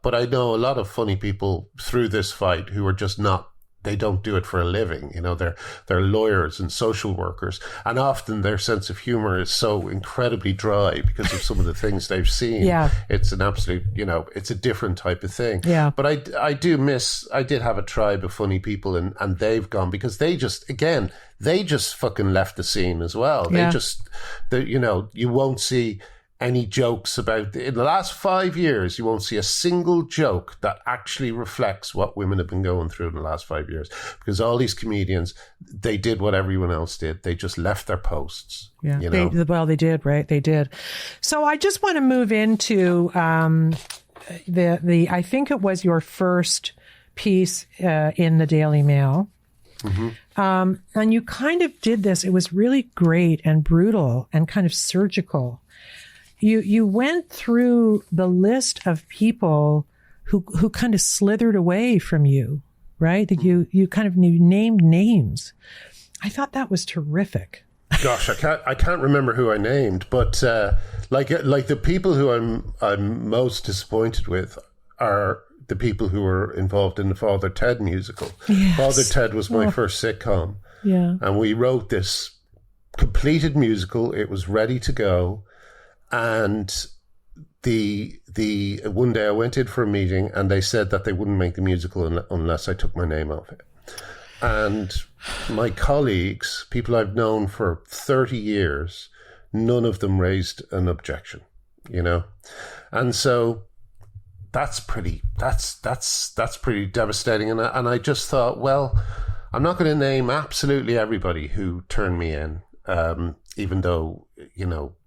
But I know a lot of funny people through this fight who are just not, they don't do it for a living. They're lawyers and social workers. And often their sense of humor is so incredibly dry because of some of the things they've seen. Yeah. It's an absolute, it's a different type of thing. Yeah. But I did have a tribe of funny people and they've gone because they just fucking left the scene as well. Yeah. You won't see any jokes about, in the last 5 years, you won't see a single joke that actually reflects what women have been going through in the last 5 years. Because all these comedians, they did what everyone else did. They just left their posts. Yeah. They did, right? They did. So I just want to move into I think it was your first piece in the Daily Mail. Mm-hmm. And you kind of did this. It was really great and brutal and kind of surgical. You went through the list of people who kind of slithered away from you, right? That you named names. I thought that was terrific. Gosh, I can't remember who I named, but like the people who I'm most disappointed with are the people who were involved in the Father Ted musical. Yes. Father Ted was my first sitcom. Yeah. And we wrote this completed musical. It was ready to go. And the one day I went in for a meeting and they said that they wouldn't make the musical unless I took my name off it. And my colleagues, people I've known for 30 years, none of them raised an objection, And so that's pretty devastating. And I just thought, well, I'm not going to name absolutely everybody who turned me in, even though,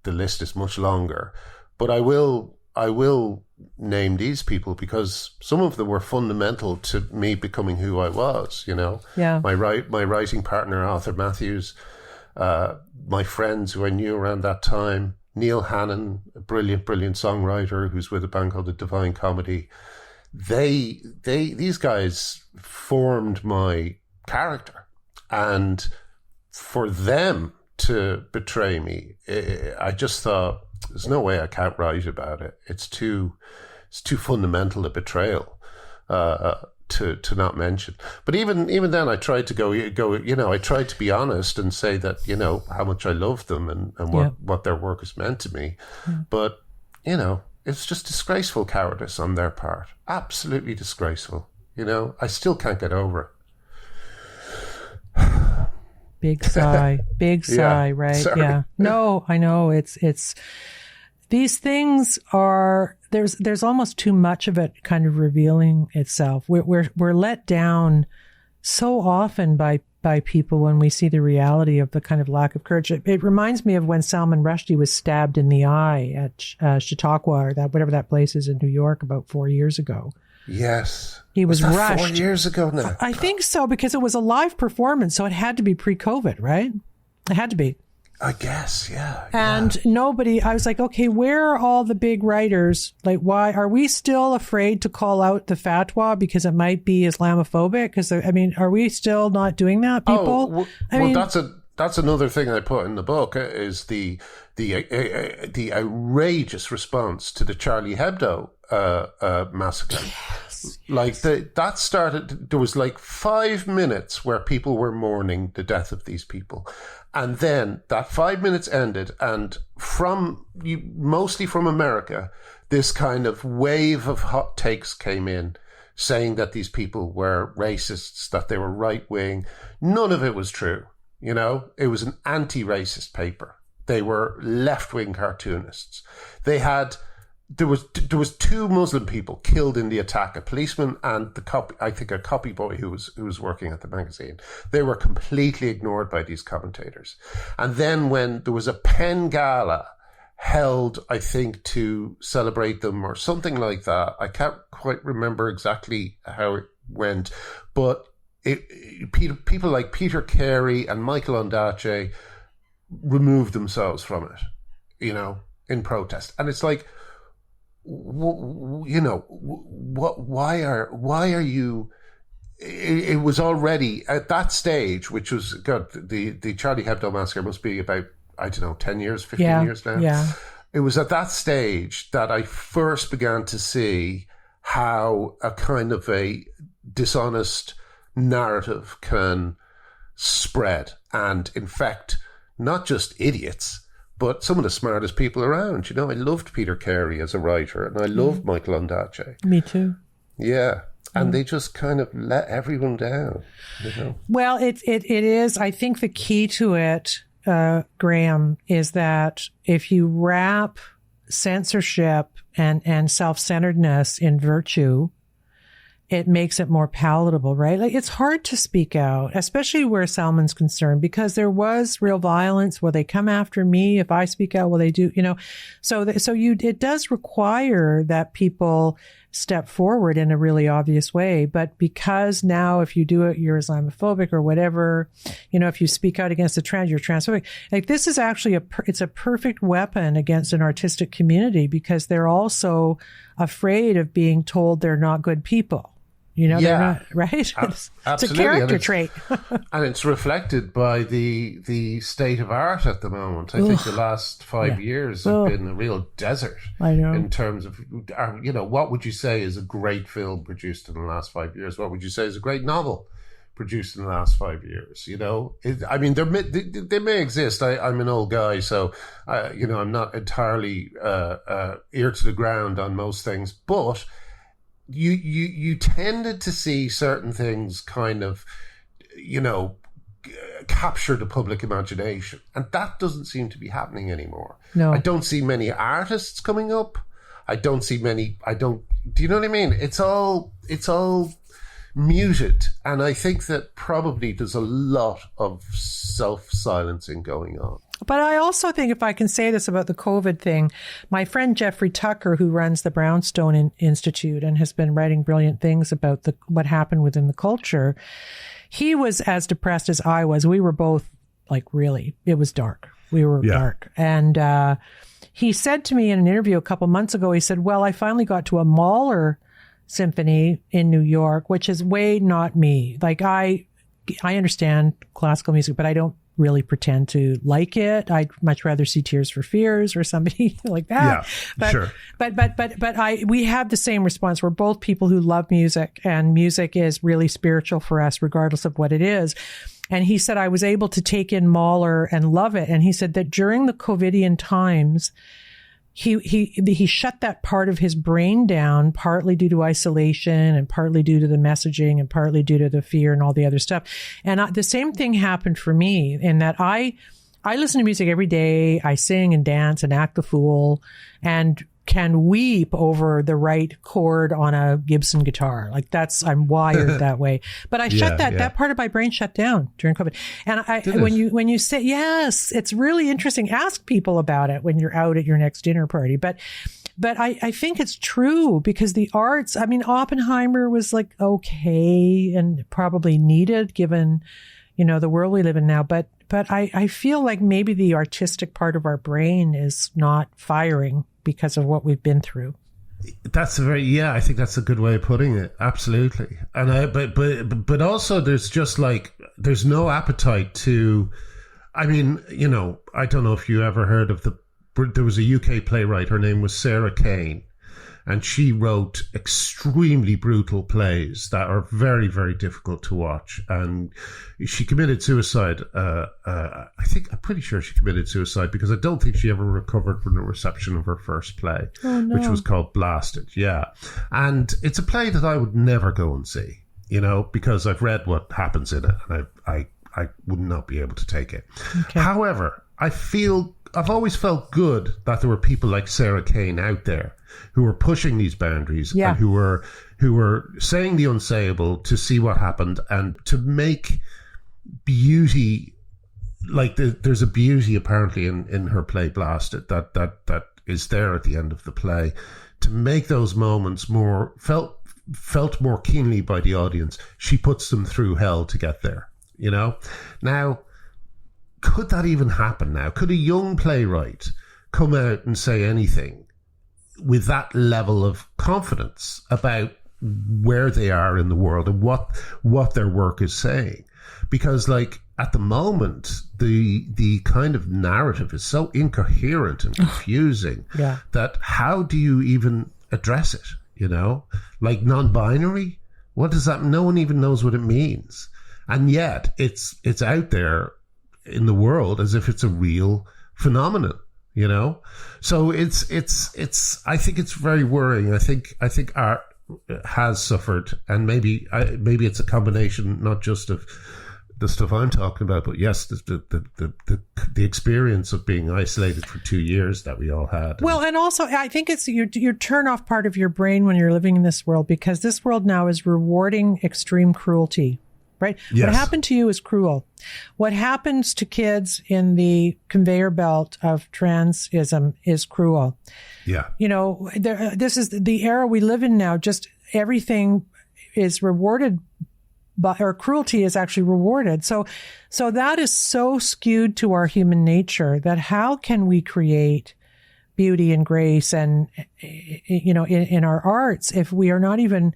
the list is much longer. But I will name these people because some of them were fundamental to me becoming who I was, Yeah. My writing partner, Arthur Matthews, my friends who I knew around that time, Neil Hannon, a brilliant songwriter who's with a band called the Divine Comedy. These guys formed my character, and for them to betray me, I just thought, there's no way I can't write about it. It's too fundamental a betrayal to not mention. But even then, I tried to go. I tried to be honest and say that how much I love them and what their work has meant to me. Yeah. But it's just disgraceful cowardice on their part. Absolutely disgraceful. I still can't get over it. Big sigh, Yeah, right? sorry. Yeah. No, I know it's these things are, there's almost too much of it kind of revealing itself. We're let down so often by people when we see the reality of the kind of lack of courage. It reminds me of when Salman Rushdie was stabbed in the eye at Chautauqua, or whatever that place is in New York, about 4 years ago. Yes. He was that rushed. 4 years ago now? I think so, because it was a live performance, so it had to be pre-COVID, right? It had to be. I guess, yeah. And nobody, I was like, okay, where are all the big writers? Like, why are we still afraid to call out the fatwa because it might be Islamophobic? Because, are we still not doing that, people? That's another thing I put in the book is the outrageous response to the Charlie Hebdo massacre. Yes. That started, there was 5 minutes where people were mourning the death of these people. And then that 5 minutes ended, and mostly from America, this kind of wave of hot takes came in saying that these people were racists, that they were right-wing. None of it was true. It was an anti-racist paper. They were left-wing cartoonists. There was 2 Muslim people killed in the attack, a policeman and a copy boy who was working at the magazine. They were completely ignored by these commentators. And then when there was a pen gala held, I think, to celebrate them or something like that, I can't quite remember exactly how it went, but people like Peter Carey and Michael Ondaatje removed themselves from it, in protest. And it's like, why are you it was already at that stage, which was, God, the Charlie Hebdo massacre must be about, I don't know, 10 years, 15 years now. Yeah. It was at that stage that I first began to see how a kind of a dishonest narrative can spread and infect not just idiots, but some of the smartest people around. You know, I loved Peter Carey as a writer, and I loved Michael Ondaatje. Me too. Yeah. And they just kind of let everyone down, you know? Well, it is. I think the key to it, Graham, is that if you wrap censorship and self-centeredness in virtue, it makes it more palatable, right? Like, it's hard to speak out, especially where Salman's concerned, because there was real violence. Will they come after me if I speak out? Will they do, you know? It does require that people step forward in a really obvious way. But because now if you do it, you're Islamophobic or whatever, you know, if you speak out against the trans, you're transphobic. Like, this is actually it's a perfect weapon against an artistic community, because they're also afraid of being told they're not good people. You know, they're not, right? It's a character trait. And it's reflected by the state of art at the moment. I think the last 5 years have been a real desert. I know. In terms of, you know, what would you say is a great film produced in the last 5 years? What would you say is a great novel produced in the last 5 years? You know, I mean, they may exist. I'm an old guy, so, you know, I'm not entirely ear to the ground on most things, but you tended to see certain things kind of, you know, capture the public imagination, and that doesn't seem to be happening anymore. No, I don't see many artists coming up. Do you know what I mean? It's all muted, and I think that probably there's a lot of self-silencing going on. But I also think, if I can say this about the COVID thing, my friend Jeffrey Tucker, who runs the Brownstone Institute and has been writing brilliant things about what happened within the culture, he was as depressed as I was. We were both, like, really, it was dark. We were dark. And he said to me in an interview a couple months ago, he said, well, I finally got to a Mahler symphony in New York, which is way not me. Like, I understand classical music, but I don't really pretend to like it. I'd much rather see Tears for Fears or somebody like that. Yeah, sure. But we have the same response. We're both people who love music, and music is really spiritual for us, regardless of what it is. And he said, I was able to take in Mahler and love it. And he said that during the COVIDian times, he shut that part of his brain down, partly due to isolation and partly due to the messaging and partly due to the fear and all the other stuff. And the same thing happened for me, in that I listen to music every day. I sing and dance and act the fool and can weep over the right chord on a Gibson guitar. Like, I'm wired that way. But I shut that part of my brain shut down during COVID. And when you say, yes, it's really interesting. Ask people about it when you're out at your next dinner party. But I think it's true, because the arts, I mean, Oppenheimer was like, okay, and probably needed given, you know, the world we live in now. But I feel like maybe the artistic part of our brain is not firing because of what we've been through. I think that's a good way of putting it. Absolutely. And but also there's no appetite to, I mean, you know, I don't know if you ever heard of there was a UK playwright, her name was Sarah Kane, and she wrote extremely brutal plays that are very, very difficult to watch. And she committed suicide. I'm pretty sure she committed suicide, because I don't think she ever recovered from the reception of her first play, which was called Blasted. Yeah. And it's a play that I would never go and see, you know, because I've read what happens in it, and I would not be able to take it. Okay. However, I've always felt good that there were people like Sarah Kane out there who were pushing these boundaries and who were saying the unsayable to see what happened, and to make beauty, like there's a beauty apparently in her play Blasted that is there at the end of the play, to make those moments more felt more keenly by the audience. She puts them through hell to get there, you know. Now, could that even happen now? Could a young playwright come out and say anything with that level of confidence about where they are in the world and what their work is saying. Because, like, at the moment, the kind of narrative is so incoherent and confusing that how do you even address it, you know? Like, non-binary? What does that... No one even knows what it means. And yet, it's out there in the world as if it's a real phenomenon, you know? So it's I think it's very worrying. I think art has suffered, and maybe it's a combination not just of the stuff I'm talking about, but yes, the experience of being isolated for 2 years that we all had. Well, and also I think it's your turn off part of your brain when you're living in this world, because this world now is rewarding extreme cruelty, right? Yes. What happened to you is cruel. What happens to kids in the conveyor belt of transism is cruel. Yeah. You know, this is the era we live in now. Just everything is rewarded, or cruelty is actually rewarded. So that is so skewed to our human nature that how can we create beauty and grace and, you know, in our arts if we are not even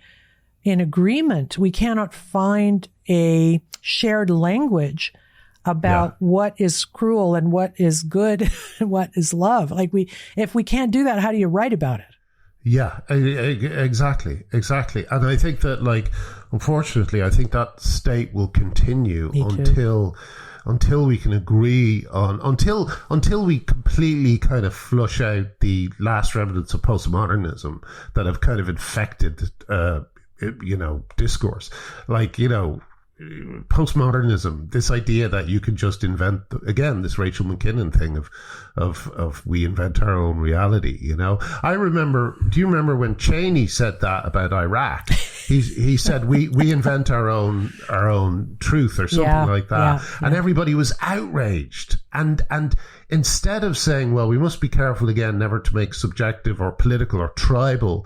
in agreement? We cannot find a shared language about what is cruel and what is good and what is love. Like if we can't do that, how do you write about it? Yeah, exactly. And I think that, like, unfortunately, I think that state will continue until we can agree on, until we completely kind of flush out the last remnants of postmodernism that have kind of infected, you know, discourse. Like, you know, postmodernism, this idea that you can just invent, again, this Rachel McKinnon thing of we invent our own reality, you know? Do you remember when Cheney said that about Iraq? He said we invent our own truth or something like that. Yeah. And everybody was outraged. And instead of saying, well, we must be careful again never to make subjective or political or tribal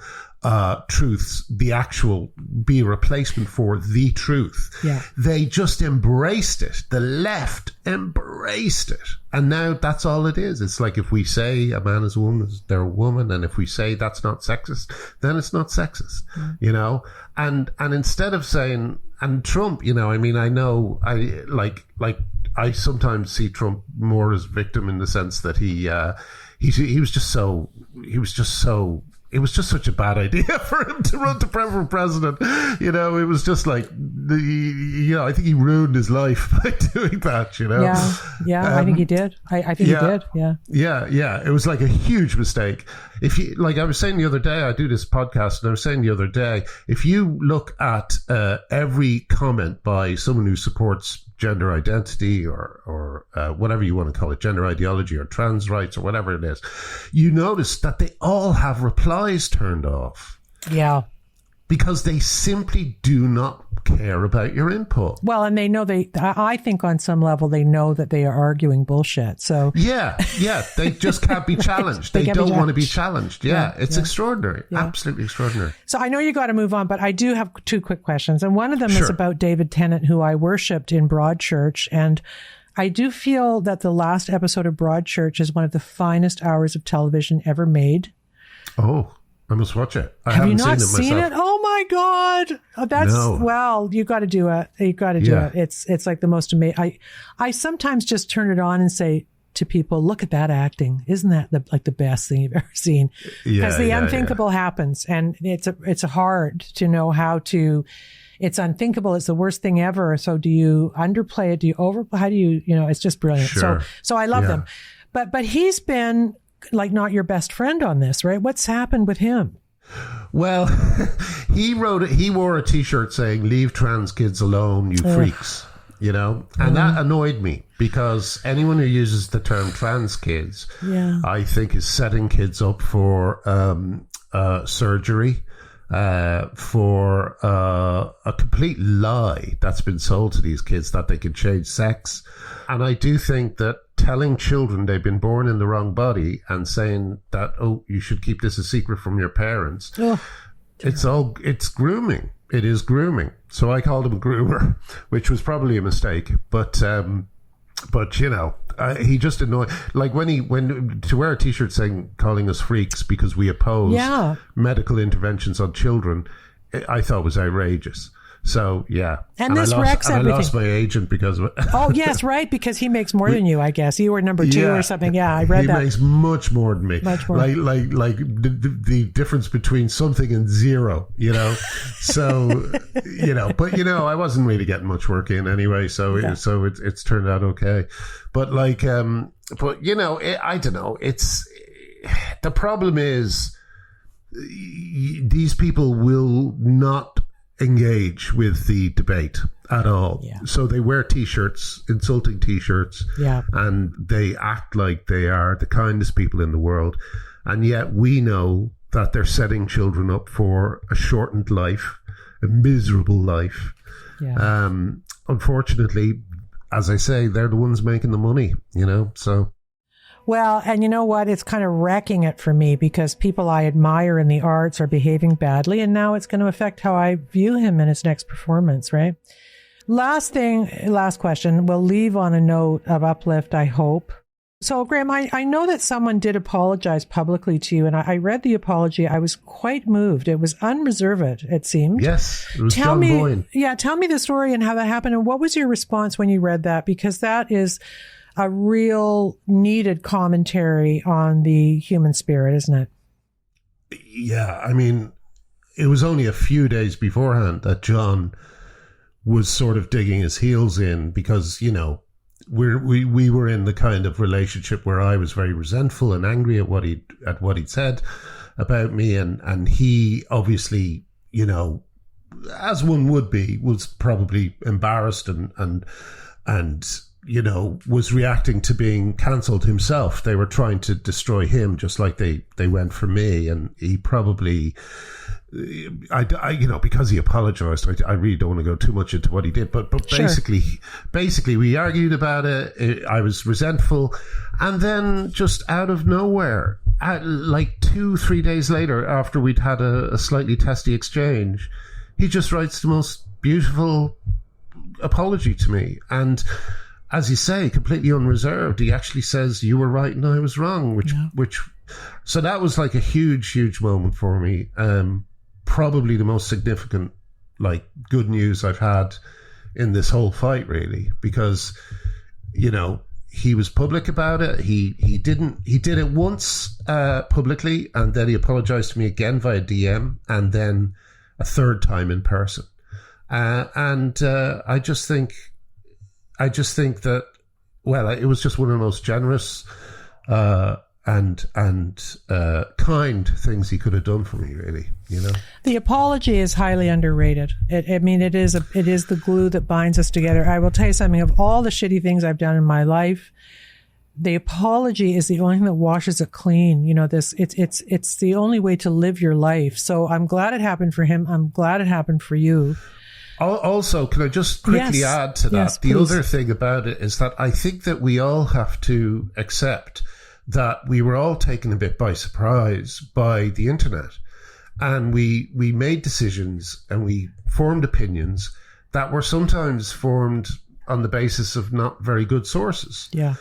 truths be a replacement for the truth. Yeah. They just embraced it. The left embraced it. And now that's all it is. It's like if we say a man is a woman, they're a woman. And if we say that's not sexist, then it's not sexist, you know? And instead of saying, and Trump, you know, I mean, I know I sometimes see Trump more as victim in the sense that it was just such a bad idea for him to run for president. You know, it was just like, I think he ruined his life by doing that, you know? Yeah, I think he did. I think he did, yeah. Yeah. It was like a huge mistake. If you, like I was saying the other day, I do this podcast, and I was saying the other day, if you look at every comment by someone who supports gender identity or whatever you want to call it, gender ideology or trans rights or whatever it is, you notice that they all have replies turned off. Yeah. Because they simply do not care about your input. Well, and they know I think on some level they know that they are arguing bullshit. So yeah, they just can't be challenged. They don't want to be challenged. It's extraordinary, absolutely extraordinary. So I know you got to move on, but I do have two quick questions, and one of them is about David Tennant, who I worshipped in Broadchurch, and I do feel that the last episode of Broadchurch is one of the finest hours of television ever made. Oh. I must watch it. I haven't seen it myself. Seen it? Oh my God. Well, you got to do it. You got to do it. It's like the most amazing. I sometimes just turn it on and say to people, look at that acting. Isn't that the best thing you've ever seen? Because the unthinkable happens, and it's hard to know how to, it's unthinkable. It's the worst thing ever. So do you underplay it? Do you overplay? How do you, it's just brilliant. Sure. So I love them. But he's been like not your best friend on this, right? What's happened with him? Well, he wore a t-shirt saying, leave trans kids alone, you freaks, and that annoyed me, because anyone who uses the term trans kids, I think is setting kids up for surgery, for a complete lie that's been sold to these kids that they can change sex. And I do think that telling children they've been born in the wrong body and saying that, you should keep this a secret from your parents, it's grooming. It is grooming. So I called him a groomer, which was probably a mistake. But he just annoyed. Like when to wear a t-shirt saying calling us freaks because we oppose medical interventions on children I thought was outrageous. So, yeah. And this wrecks everything. I lost my agent because of it. Oh, yes, right. Because he makes more than you, I guess. You were number 2 or something. Yeah, I read that. He makes much more than me. Much more. Like the difference between something and zero, you know? So, you know, but, you know, I wasn't really getting much work in anyway. So, it's turned out okay. But like, but, you know, I don't know. The problem is these people will not engage with the debate at all. Yeah. So they wear T-shirts, insulting T-shirts, and they act like they are the kindest people in the world. And yet we know that they're setting children up for a shortened life, a miserable life. Yeah. Unfortunately, as I say, they're the ones making the money, you know, so... Well, and you know what? It's kind of wrecking it for me because people I admire in the arts are behaving badly, and now it's going to affect how I view him in his next performance, right? Last question. We'll leave on a note of uplift, I hope. So, Graham, I know that someone did apologize publicly to you, and I read the apology. I was quite moved. It was unreserved, it seemed. Yes, it was John Boyne. Yeah, tell me the story and how that happened, and what was your response when you read that? Because that is a real needed commentary on the human spirit, isn't it? Yeah, I mean, it was only a few days beforehand that John was sort of digging his heels in because, you know, we were in the kind of relationship where I was very resentful and angry at what he'd said about me, and he obviously, you know, as one would be, was probably embarrassed and you know, was reacting to being cancelled himself. They were trying to destroy him just like they went for me. And he probably, I you know, because he apologized, I really don't want to go too much into what he did, but Sure. basically we argued about it. I was resentful. And then just out of nowhere, like 2-3 days later, after we'd had a slightly testy exchange, he just writes the most beautiful apology to me. And as you say, completely unreserved. He actually says, you were right and I was wrong, so that was like a huge, huge moment for me. Probably the most significant, like, good news I've had in this whole fight, really, because, you know, he was public about it. He did it once, publicly, and then he apologized to me again via DM, and then a third time in person. I just think that, well, it was just one of the most generous and kind things he could have done for me, really, you know. The apology is highly underrated. It is the glue that binds us together. I will tell you something, of all the shitty things I've done in my life, the apology is the only thing that washes it clean. You know, it's the only way to live your life. So I'm glad it happened for him. I'm glad it happened for you. Also, can I just quickly add to that? Yes, the please. other thing about it is that I think that we all have to accept that we were all taken a bit by surprise by the internet. And we made decisions and we formed opinions that were sometimes formed on the basis of not very good sources. Yeah.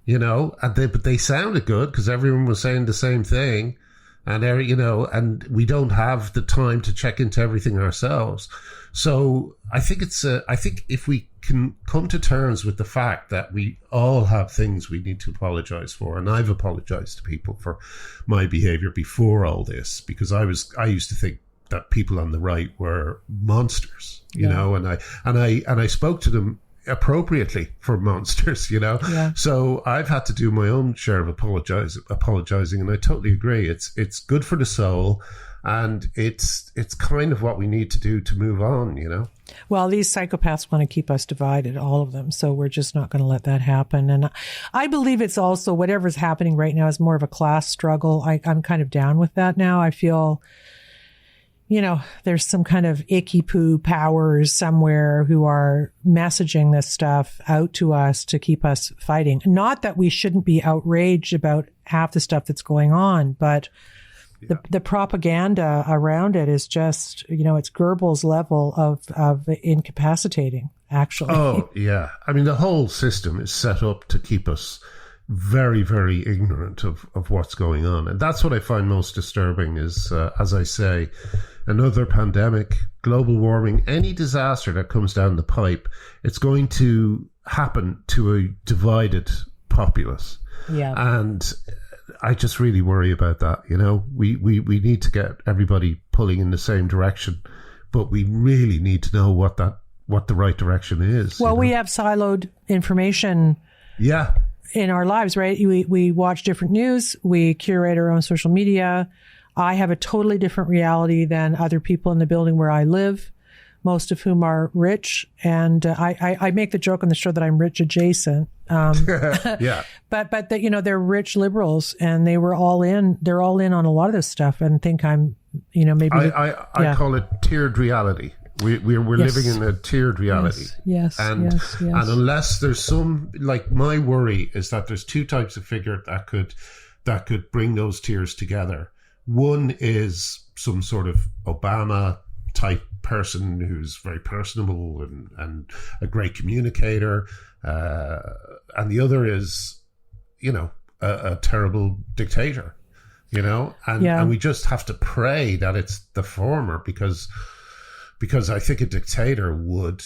You know, but they sounded good because everyone was saying the same thing. And, you know, and we don't have the time to check into everything ourselves. So I think I think if we can come to terms with the fact that we all have things we need to apologize for, and I've apologized to people for my behavior before all this, because I used to think that people on the right were monsters, you know, and I spoke to them appropriately for monsters, you know. Yeah. So I've had to do my own share of apologizing, and I totally agree. It's good for the soul, and it's kind of what we need to do to move on, you know. Well, these psychopaths want to keep us divided, all of them. So we're just not going to let that happen. And I believe it's also whatever's happening right now is more of a class struggle. I'm kind of down with that now. I feel, you know, there's some kind of icky poo powers somewhere who are messaging this stuff out to us to keep us fighting. Not that we shouldn't be outraged about half the stuff that's going on, but the propaganda around it is just, you know, it's Goebbels level of incapacitating, actually. Oh, yeah. I mean, the whole system is set up to keep us very, very ignorant of what's going on. And that's what I find most disturbing is, as I say, another pandemic, global warming, any disaster that comes down the pipe, it's going to happen to a divided populace. Yeah. And I just really worry about that. You know, we need to get everybody pulling in the same direction, but we really need to know what the right direction is. Well, we have siloed information. Yeah. In our lives, right? We watch different news. We curate our own social media. I have a totally different reality than other people in the building where I live, most of whom are rich. And I make the joke on the show that I'm rich adjacent. Yeah. But that, you know, they're rich liberals and they're all in on a lot of this stuff and think I'm, you know, maybe. I call it tiered reality. We're Yes. living in a tiered reality. Yes. And unless there's some, like, my worry is that there's two types of figure that could bring those tiers together. One is some sort of Obama type person who's very personable and a great communicator. And the other is, you know, a terrible dictator, you know, and we just have to pray that it's the former because I think a dictator would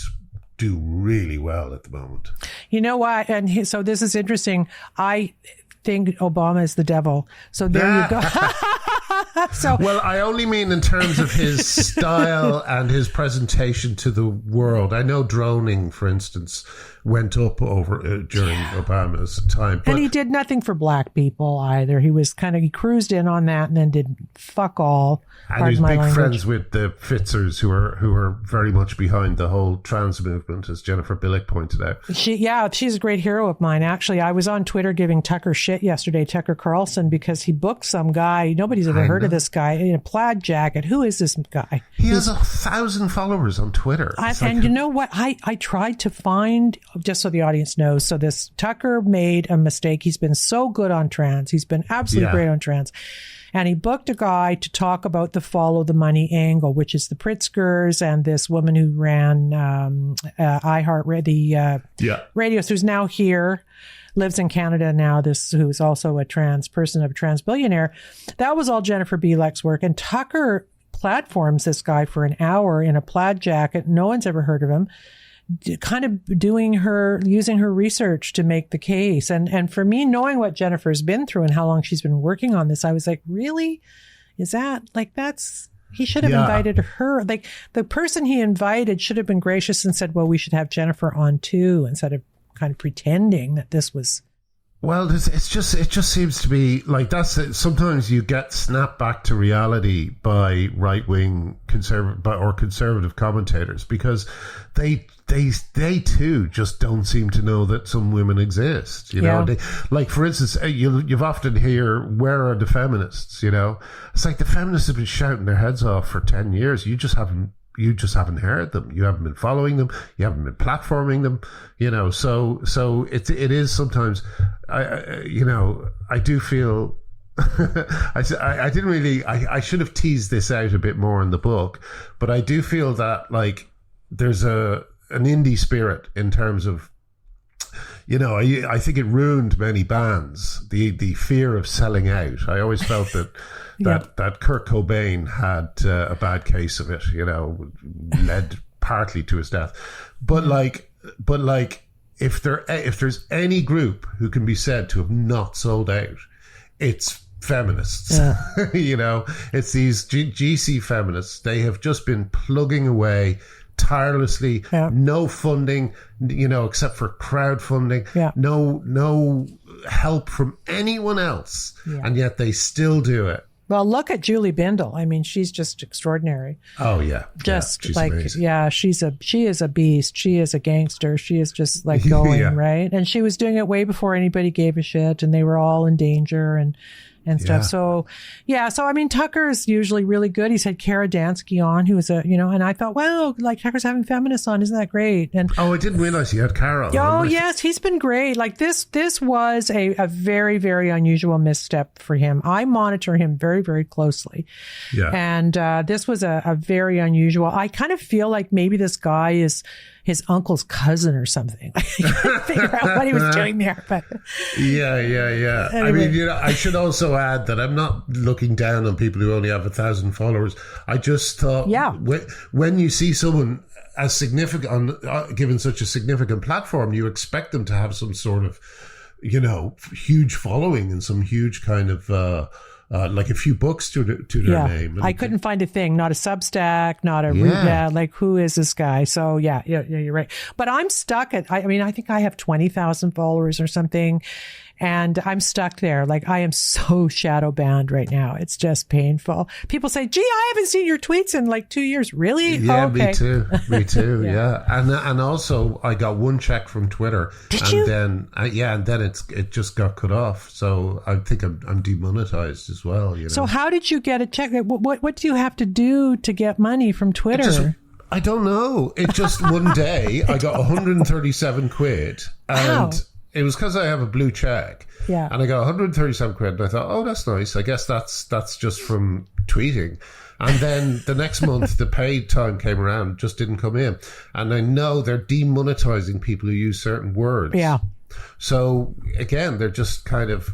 do really well at the moment. You know what? And so this is interesting. I think Obama is the devil. So there you go. Well, I only mean in terms of his style and his presentation to the world. I know droning, for instance, went up during Obama's time. But, and he did nothing for black people either. He cruised in on that and then did fuck all. And he's big friends with the Fitzers who are very much behind the whole trans movement, as Jennifer Billick pointed out. She's a great hero of mine. Actually, I was on Twitter giving Tucker shit yesterday, Tucker Carlson, because he booked some guy. Nobody's ever heard of this guy in a plaid jacket. Who is this guy? He has 1,000 followers on Twitter. And you know what? I tried to find, just so the audience knows, so this Tucker made a mistake. He's been so good on trans. He's been absolutely great on trans. And he booked a guy to talk about the follow the money angle, which is the Pritzkers and this woman who ran iHeart, the radio, who's now here, lives in Canada now, who's also a trans billionaire. That was all Jennifer Bielek's work. And Tucker platforms this guy for an hour in a plaid jacket. No one's ever heard of him. Kind of using her research to make the case. And for me, knowing what Jennifer's been through and how long she's been working on this, I was like, really? Is that he should have invited her. Like, the person he invited should have been gracious and said, well, we should have Jennifer on too, instead of kind of pretending that this was. Well, it just seems to be like sometimes you get snapped back to reality by right-wing conservative commentators because they too just don't seem to know that some women exist. You know, like, for instance, you've often hear, where are the feminists? You know, it's like the feminists have been shouting their heads off for 10 years. You just haven't heard them. You haven't been following them. You haven't been platforming them. You know, so it is sometimes. I do feel. I didn't really. I should have teased this out a bit more in the book, but I do feel that, like, there's an indie spirit in terms of. You know, I think it ruined many bands. The fear of selling out. I always felt that. That Kurt Cobain had a bad case of it, you know, led partly to his death. But if there's any group who can be said to have not sold out, it's feminists. You know, it's these GC feminists. They have just been plugging away tirelessly, no funding, you know, except for crowdfunding, no help from anyone else, and yet they still do it. Well, look at Julie Bindel. I mean, she's just extraordinary. Oh yeah, just like amazing. She is a beast. She is a gangster. She is just like going right, and she was doing it way before anybody gave a shit, and they were all in danger and stuff. So I mean, Tucker is usually really good. He's had Kara Dansky on, who is and I thought, wow, like, Tucker's having feminists on. Isn't that great? And I didn't realize he had Kara on. Oh yes, he's been great. Like, this was a very, very unusual misstep for him. I monitor him very, very closely. Yeah. And this was a very unusual. I kind of feel like maybe this guy his uncle's cousin or something. I couldn't figure out what he was doing there. But Yeah. Anyway. I mean, I should also add that I'm not looking down on people who only have 1,000 followers. I just thought, when you see someone as significant, given such a significant platform, you expect them to have some sort of, huge following and some huge kind of, like a few books to their name. And I couldn't find a thing, not a Substack, not a like who is this guy? So yeah, you're right. But I'm stuck at, I think I have 20,000 followers or something, and I'm stuck there. Like I am so shadow banned right now. It's just painful. People say, gee, I haven't seen your tweets in like 2 years. Really? Yeah, okay. Me too. Yeah. And also I got one check from Twitter. Did you? Then it just got cut off. So I think I'm demonetized as well. So how did you get a check? What do you have to do to get money from Twitter? I don't know. It just one day I got 137 quid. And it was because I have a blue check. Yeah. And I got 137 quid and I thought, oh, that's nice. I guess that's just from tweeting. And then the next month, the paid time came around, just didn't come in. And I know they're demonetizing people who use certain words. Yeah. So again, they're just kind of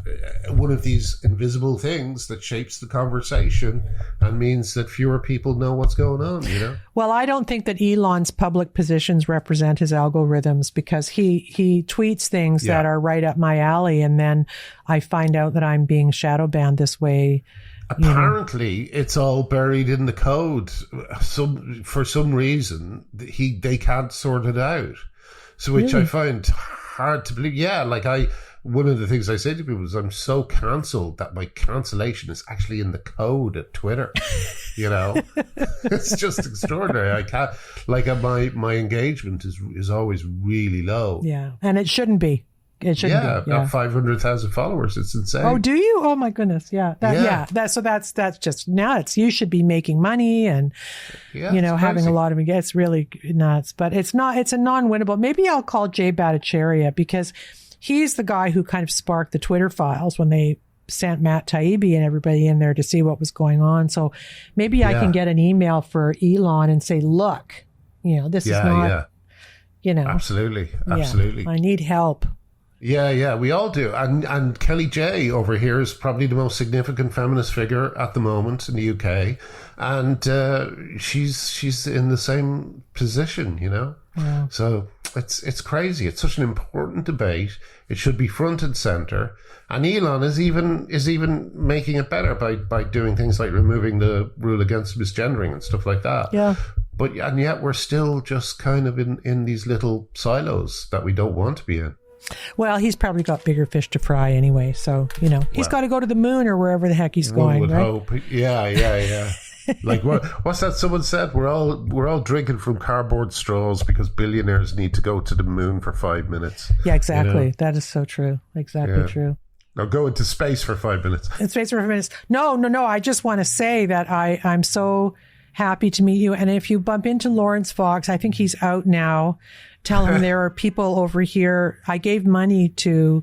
one of these invisible things that shapes the conversation and means that fewer people know what's going on, Well, I don't think that Elon's public positions represent his algorithms, because he tweets things that are right up my alley, and then I find out that I'm being shadow banned this way. Apparently, it's all buried in the code. For some reason, they can't sort it out. So which I find hard to believe. Yeah, one of the things I say to people is I'm so cancelled that my cancellation is actually in the code at Twitter. It's just extraordinary. I can't, my engagement is always really low. Yeah, and it shouldn't be. It shouldn't be. I've got 500,000 followers. It's insane. Oh, do you? Oh my goodness. Yeah. That's just, now you should be making money and, having a lot of, it's really nuts, but it's a non-winnable. Maybe I'll call Jay Bhattacharya, because he's the guy who kind of sparked the Twitter files when they sent Matt Taibbi and everybody in there to see what was going on. So maybe I can get an email for Elon and say, look, this is not, Absolutely. I need help. Yeah, we all do. And Kelly J over here is probably the most significant feminist figure at the moment in the UK. And she's in the same position, Yeah. So it's crazy. It's such an important debate. It should be front and center. And Elon is even making it better by doing things like removing the rule against misgendering and stuff like that. Yeah. And yet we're still just kind of in these little silos that we don't want to be in. Well, he's probably got bigger fish to fry anyway. So, he's got to go to the moon or wherever the heck he's going, would right? Hope. Yeah. Like what's that someone said? We're all drinking from cardboard straws because billionaires need to go to the moon for 5 minutes. Yeah, exactly. That is so true. Exactly true. Now go into space for 5 minutes. In space for 5 minutes. No. I just want to say that I'm so happy to meet you. And if you bump into Lawrence Fox, I think he's out now. Tell him there are people over here. I gave money to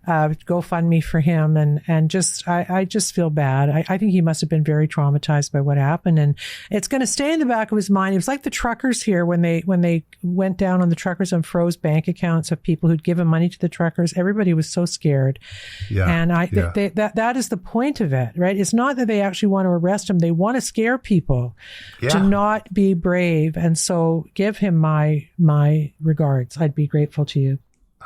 GoFundMe for him, and just I just feel bad. I think he must have been very traumatized by what happened, and it's going to stay in the back of his mind. It was like the truckers here when they went down on the truckers and froze bank accounts of people who'd given money to the truckers. Everybody was so scared. Yeah, and that is the point of it, right? It's not that they actually want to arrest him; they want to scare people to not be brave. And so, give him my regards. I'd be grateful to you.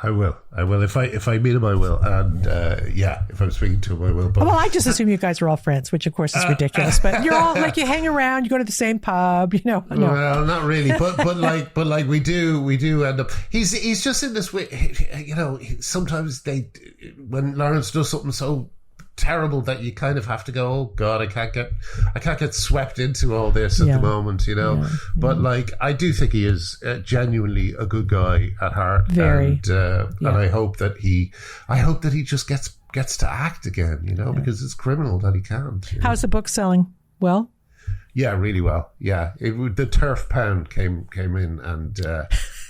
I will. If I meet him, I will. And if I'm speaking to him, I will. But, well, I just assume you guys are all friends, which of course is ridiculous. But you're all you hang around, you go to the same pub, No. Well, not really. But we do end up. He's just in this way. Sometimes when Lawrence does something so terrible that you kind of have to go, oh God, I can't get swept into all this at the moment, But I do think he is genuinely a good guy at heart. Very. And I hope that he just gets to act again, because it's criminal that he can't. How's the book selling? Well? Yeah, really well. Yeah, the turf pound came in and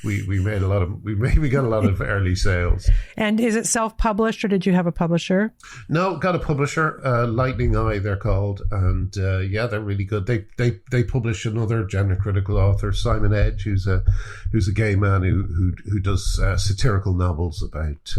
we made a lot of we got a lot of early sales. And is it self-published, or did you have a publisher? No, got a publisher, Lightning Eye they're called, and they're really good. They publish another gender critical author, Simon Edge, who's a gay man who does satirical novels about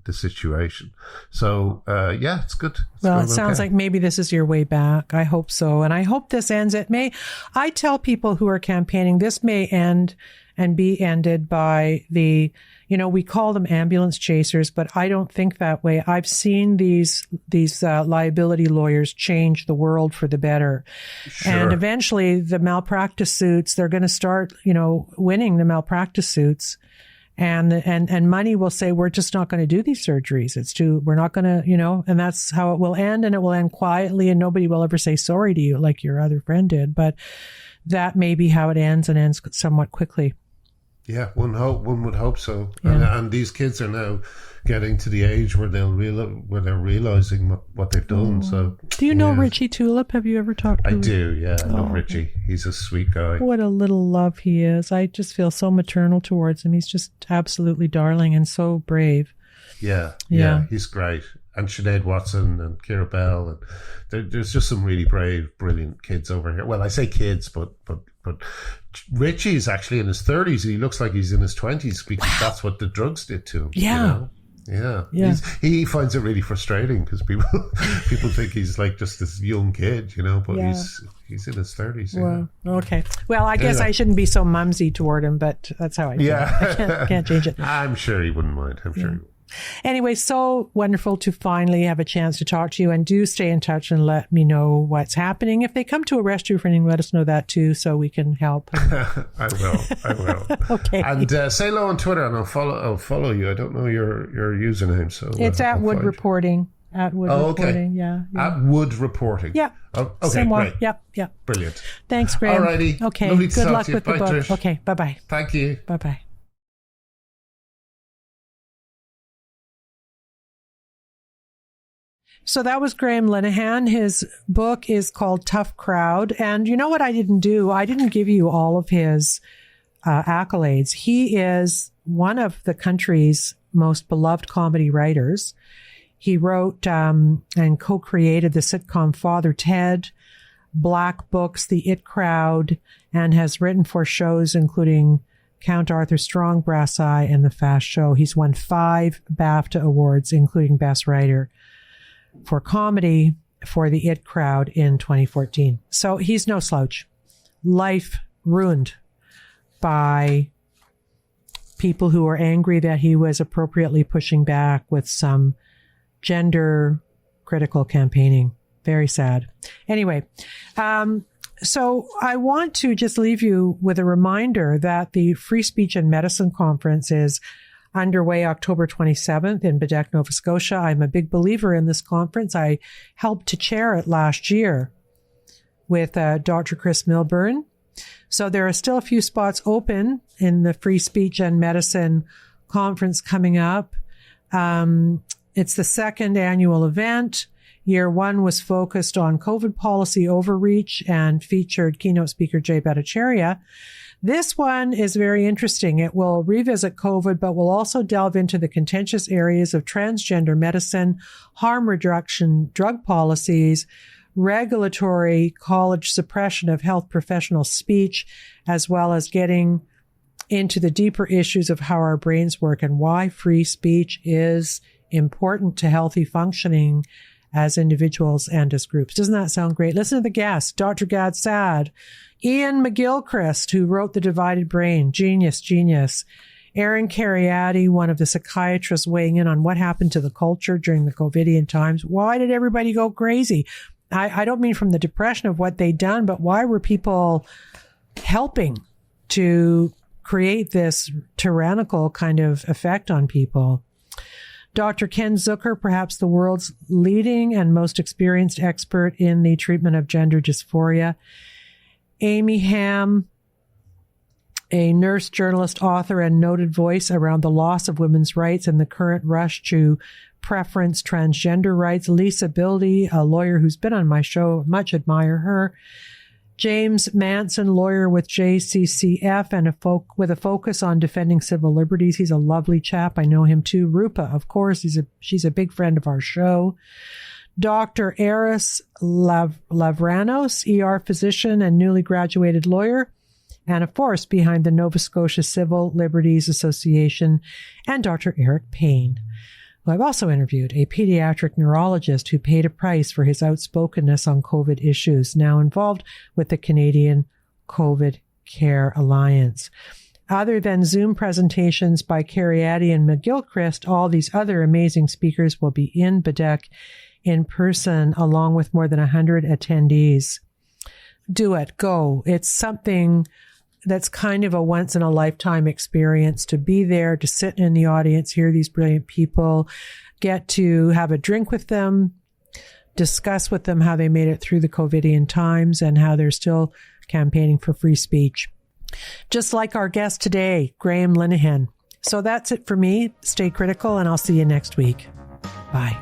the situation. So it's good. Well, it sounds like maybe this is your way back. I hope so, and I hope this ends. It may. I tell people who are campaigning, this may end and be ended by the, we call them ambulance chasers, but I don't think that way. I've seen these liability lawyers change the world for the better. Sure. And eventually the malpractice suits, they're going to start, winning the malpractice suits. And money will say, we're just not going to do these surgeries. We're not going to, and that's how it will end. And it will end quietly, and nobody will ever say sorry to you like your other friend did. But that may be how it ends, and ends somewhat quickly. Yeah, one would hope so. Yeah. And these kids are now getting to the age where they're realizing what they've done. So, do you know Richie Tulip? Have you ever talked to him? I do. Yeah, I know Richie. He's a sweet guy. What a little love he is. I just feel so maternal towards him. He's just absolutely darling and so brave. Yeah, he's great. And Sinead Watson and Kira Bell, and there's just some really brave, brilliant kids over here. Well, I say kids, but Richie's actually in his 30s, and he looks like he's in his 20s because that's what the drugs did to him. Yeah. Yeah. He finds it really frustrating because people think he's like just this young kid, but he's in his 30s. Well, okay. Well, I guess I shouldn't be so mumsy toward him, but that's how I feel. Yeah. I can't change it. I'm sure he wouldn't mind. I'm sure he would. Anyway, so wonderful to finally have a chance to talk to you, and do stay in touch and let me know what's happening. If they come to arrest you for anything, let us know that too, so we can help. I will. Okay. And say hello on Twitter, and I'll follow you. I don't know your username, so it's at Wood Reporting. At Wood Reporting, okay. yeah. At Wood Reporting. Yeah. Oh, okay, great. Yep. Brilliant. Thanks, Graham. Alrighty. Okay. Lovely to Good talk luck to you. with Bye, the book. Trish. Okay. Bye-bye. Thank you. Bye-bye. So that was Graham Linehan. His book is called Tough Crowd. And you know what I didn't do? I didn't give you all of his accolades. He is one of the country's most beloved comedy writers. He wrote and co-created the sitcom Father Ted, Black Books, The It Crowd, and has written for shows including Count Arthur Strong, Brass Eye, and The Fast Show. He's won 5 BAFTA awards, including Best Writer for Comedy for The It Crowd in 2014. So he's no slouch. Life ruined by people who are angry that he was appropriately pushing back with some gender critical campaigning. Very sad. Anyway, so I want to just leave you with a reminder that the Free Speech and Medicine Conference is underway October 27th in Bedeck, Nova Scotia. I'm a big believer in this conference. I helped to chair it last year with Dr. Chris Milburn. So there are still a few spots open in the Free Speech and Medicine Conference coming up. It's the second annual event. Year 1 was focused on COVID policy overreach and featured keynote speaker Jay Bhattacharya. This one is very interesting. It will revisit COVID, but will also delve into the contentious areas of transgender medicine, harm reduction, drug policies, regulatory college suppression of health professional speech, as well as getting into the deeper issues of how our brains work and why free speech is important to healthy functioning as individuals and as groups. Doesn't that sound great? Listen to the guests. Dr. Gad Saad, Ian McGilchrist, who wrote The Divided Brain, genius. Aaron Cariati, one of the psychiatrists weighing in on what happened to the culture during the COVIDian times. Why did everybody go crazy? I don't mean from the depression of what they'd done, but why were people helping to create this tyrannical kind of effect on people? Dr. Ken Zucker, perhaps the world's leading and most experienced expert in the treatment of gender dysphoria. Amy Ham, a nurse, journalist, author, and noted voice around the loss of women's rights and the current rush to preference transgender rights. Lisa Bildy, a lawyer who's been on my show, much admire her. James Manson, lawyer with JCCF and with a focus on defending civil liberties. He's a lovely chap. I know him too. Rupa, of course, she's a big friend of our show. Dr. Eris Lavranos, ER physician and newly graduated lawyer, and a force behind the Nova Scotia Civil Liberties Association, and Dr. Eric Payne, who I've also interviewed, a pediatric neurologist who paid a price for his outspokenness on COVID issues, now involved with the Canadian COVID Care Alliance. Other than Zoom presentations by Carrie Addy and McGilchrist, all these other amazing speakers will be in Badek in person, along with more than 100 attendees. Do it. Go. It's something that's kind of a once-in-a-lifetime experience to be there, to sit in the audience, hear these brilliant people, get to have a drink with them, discuss with them how they made it through the COVIDian times and how they're still campaigning for free speech. Just like our guest today, Graham Linehan. So that's it for me. Stay critical, and I'll see you next week. Bye.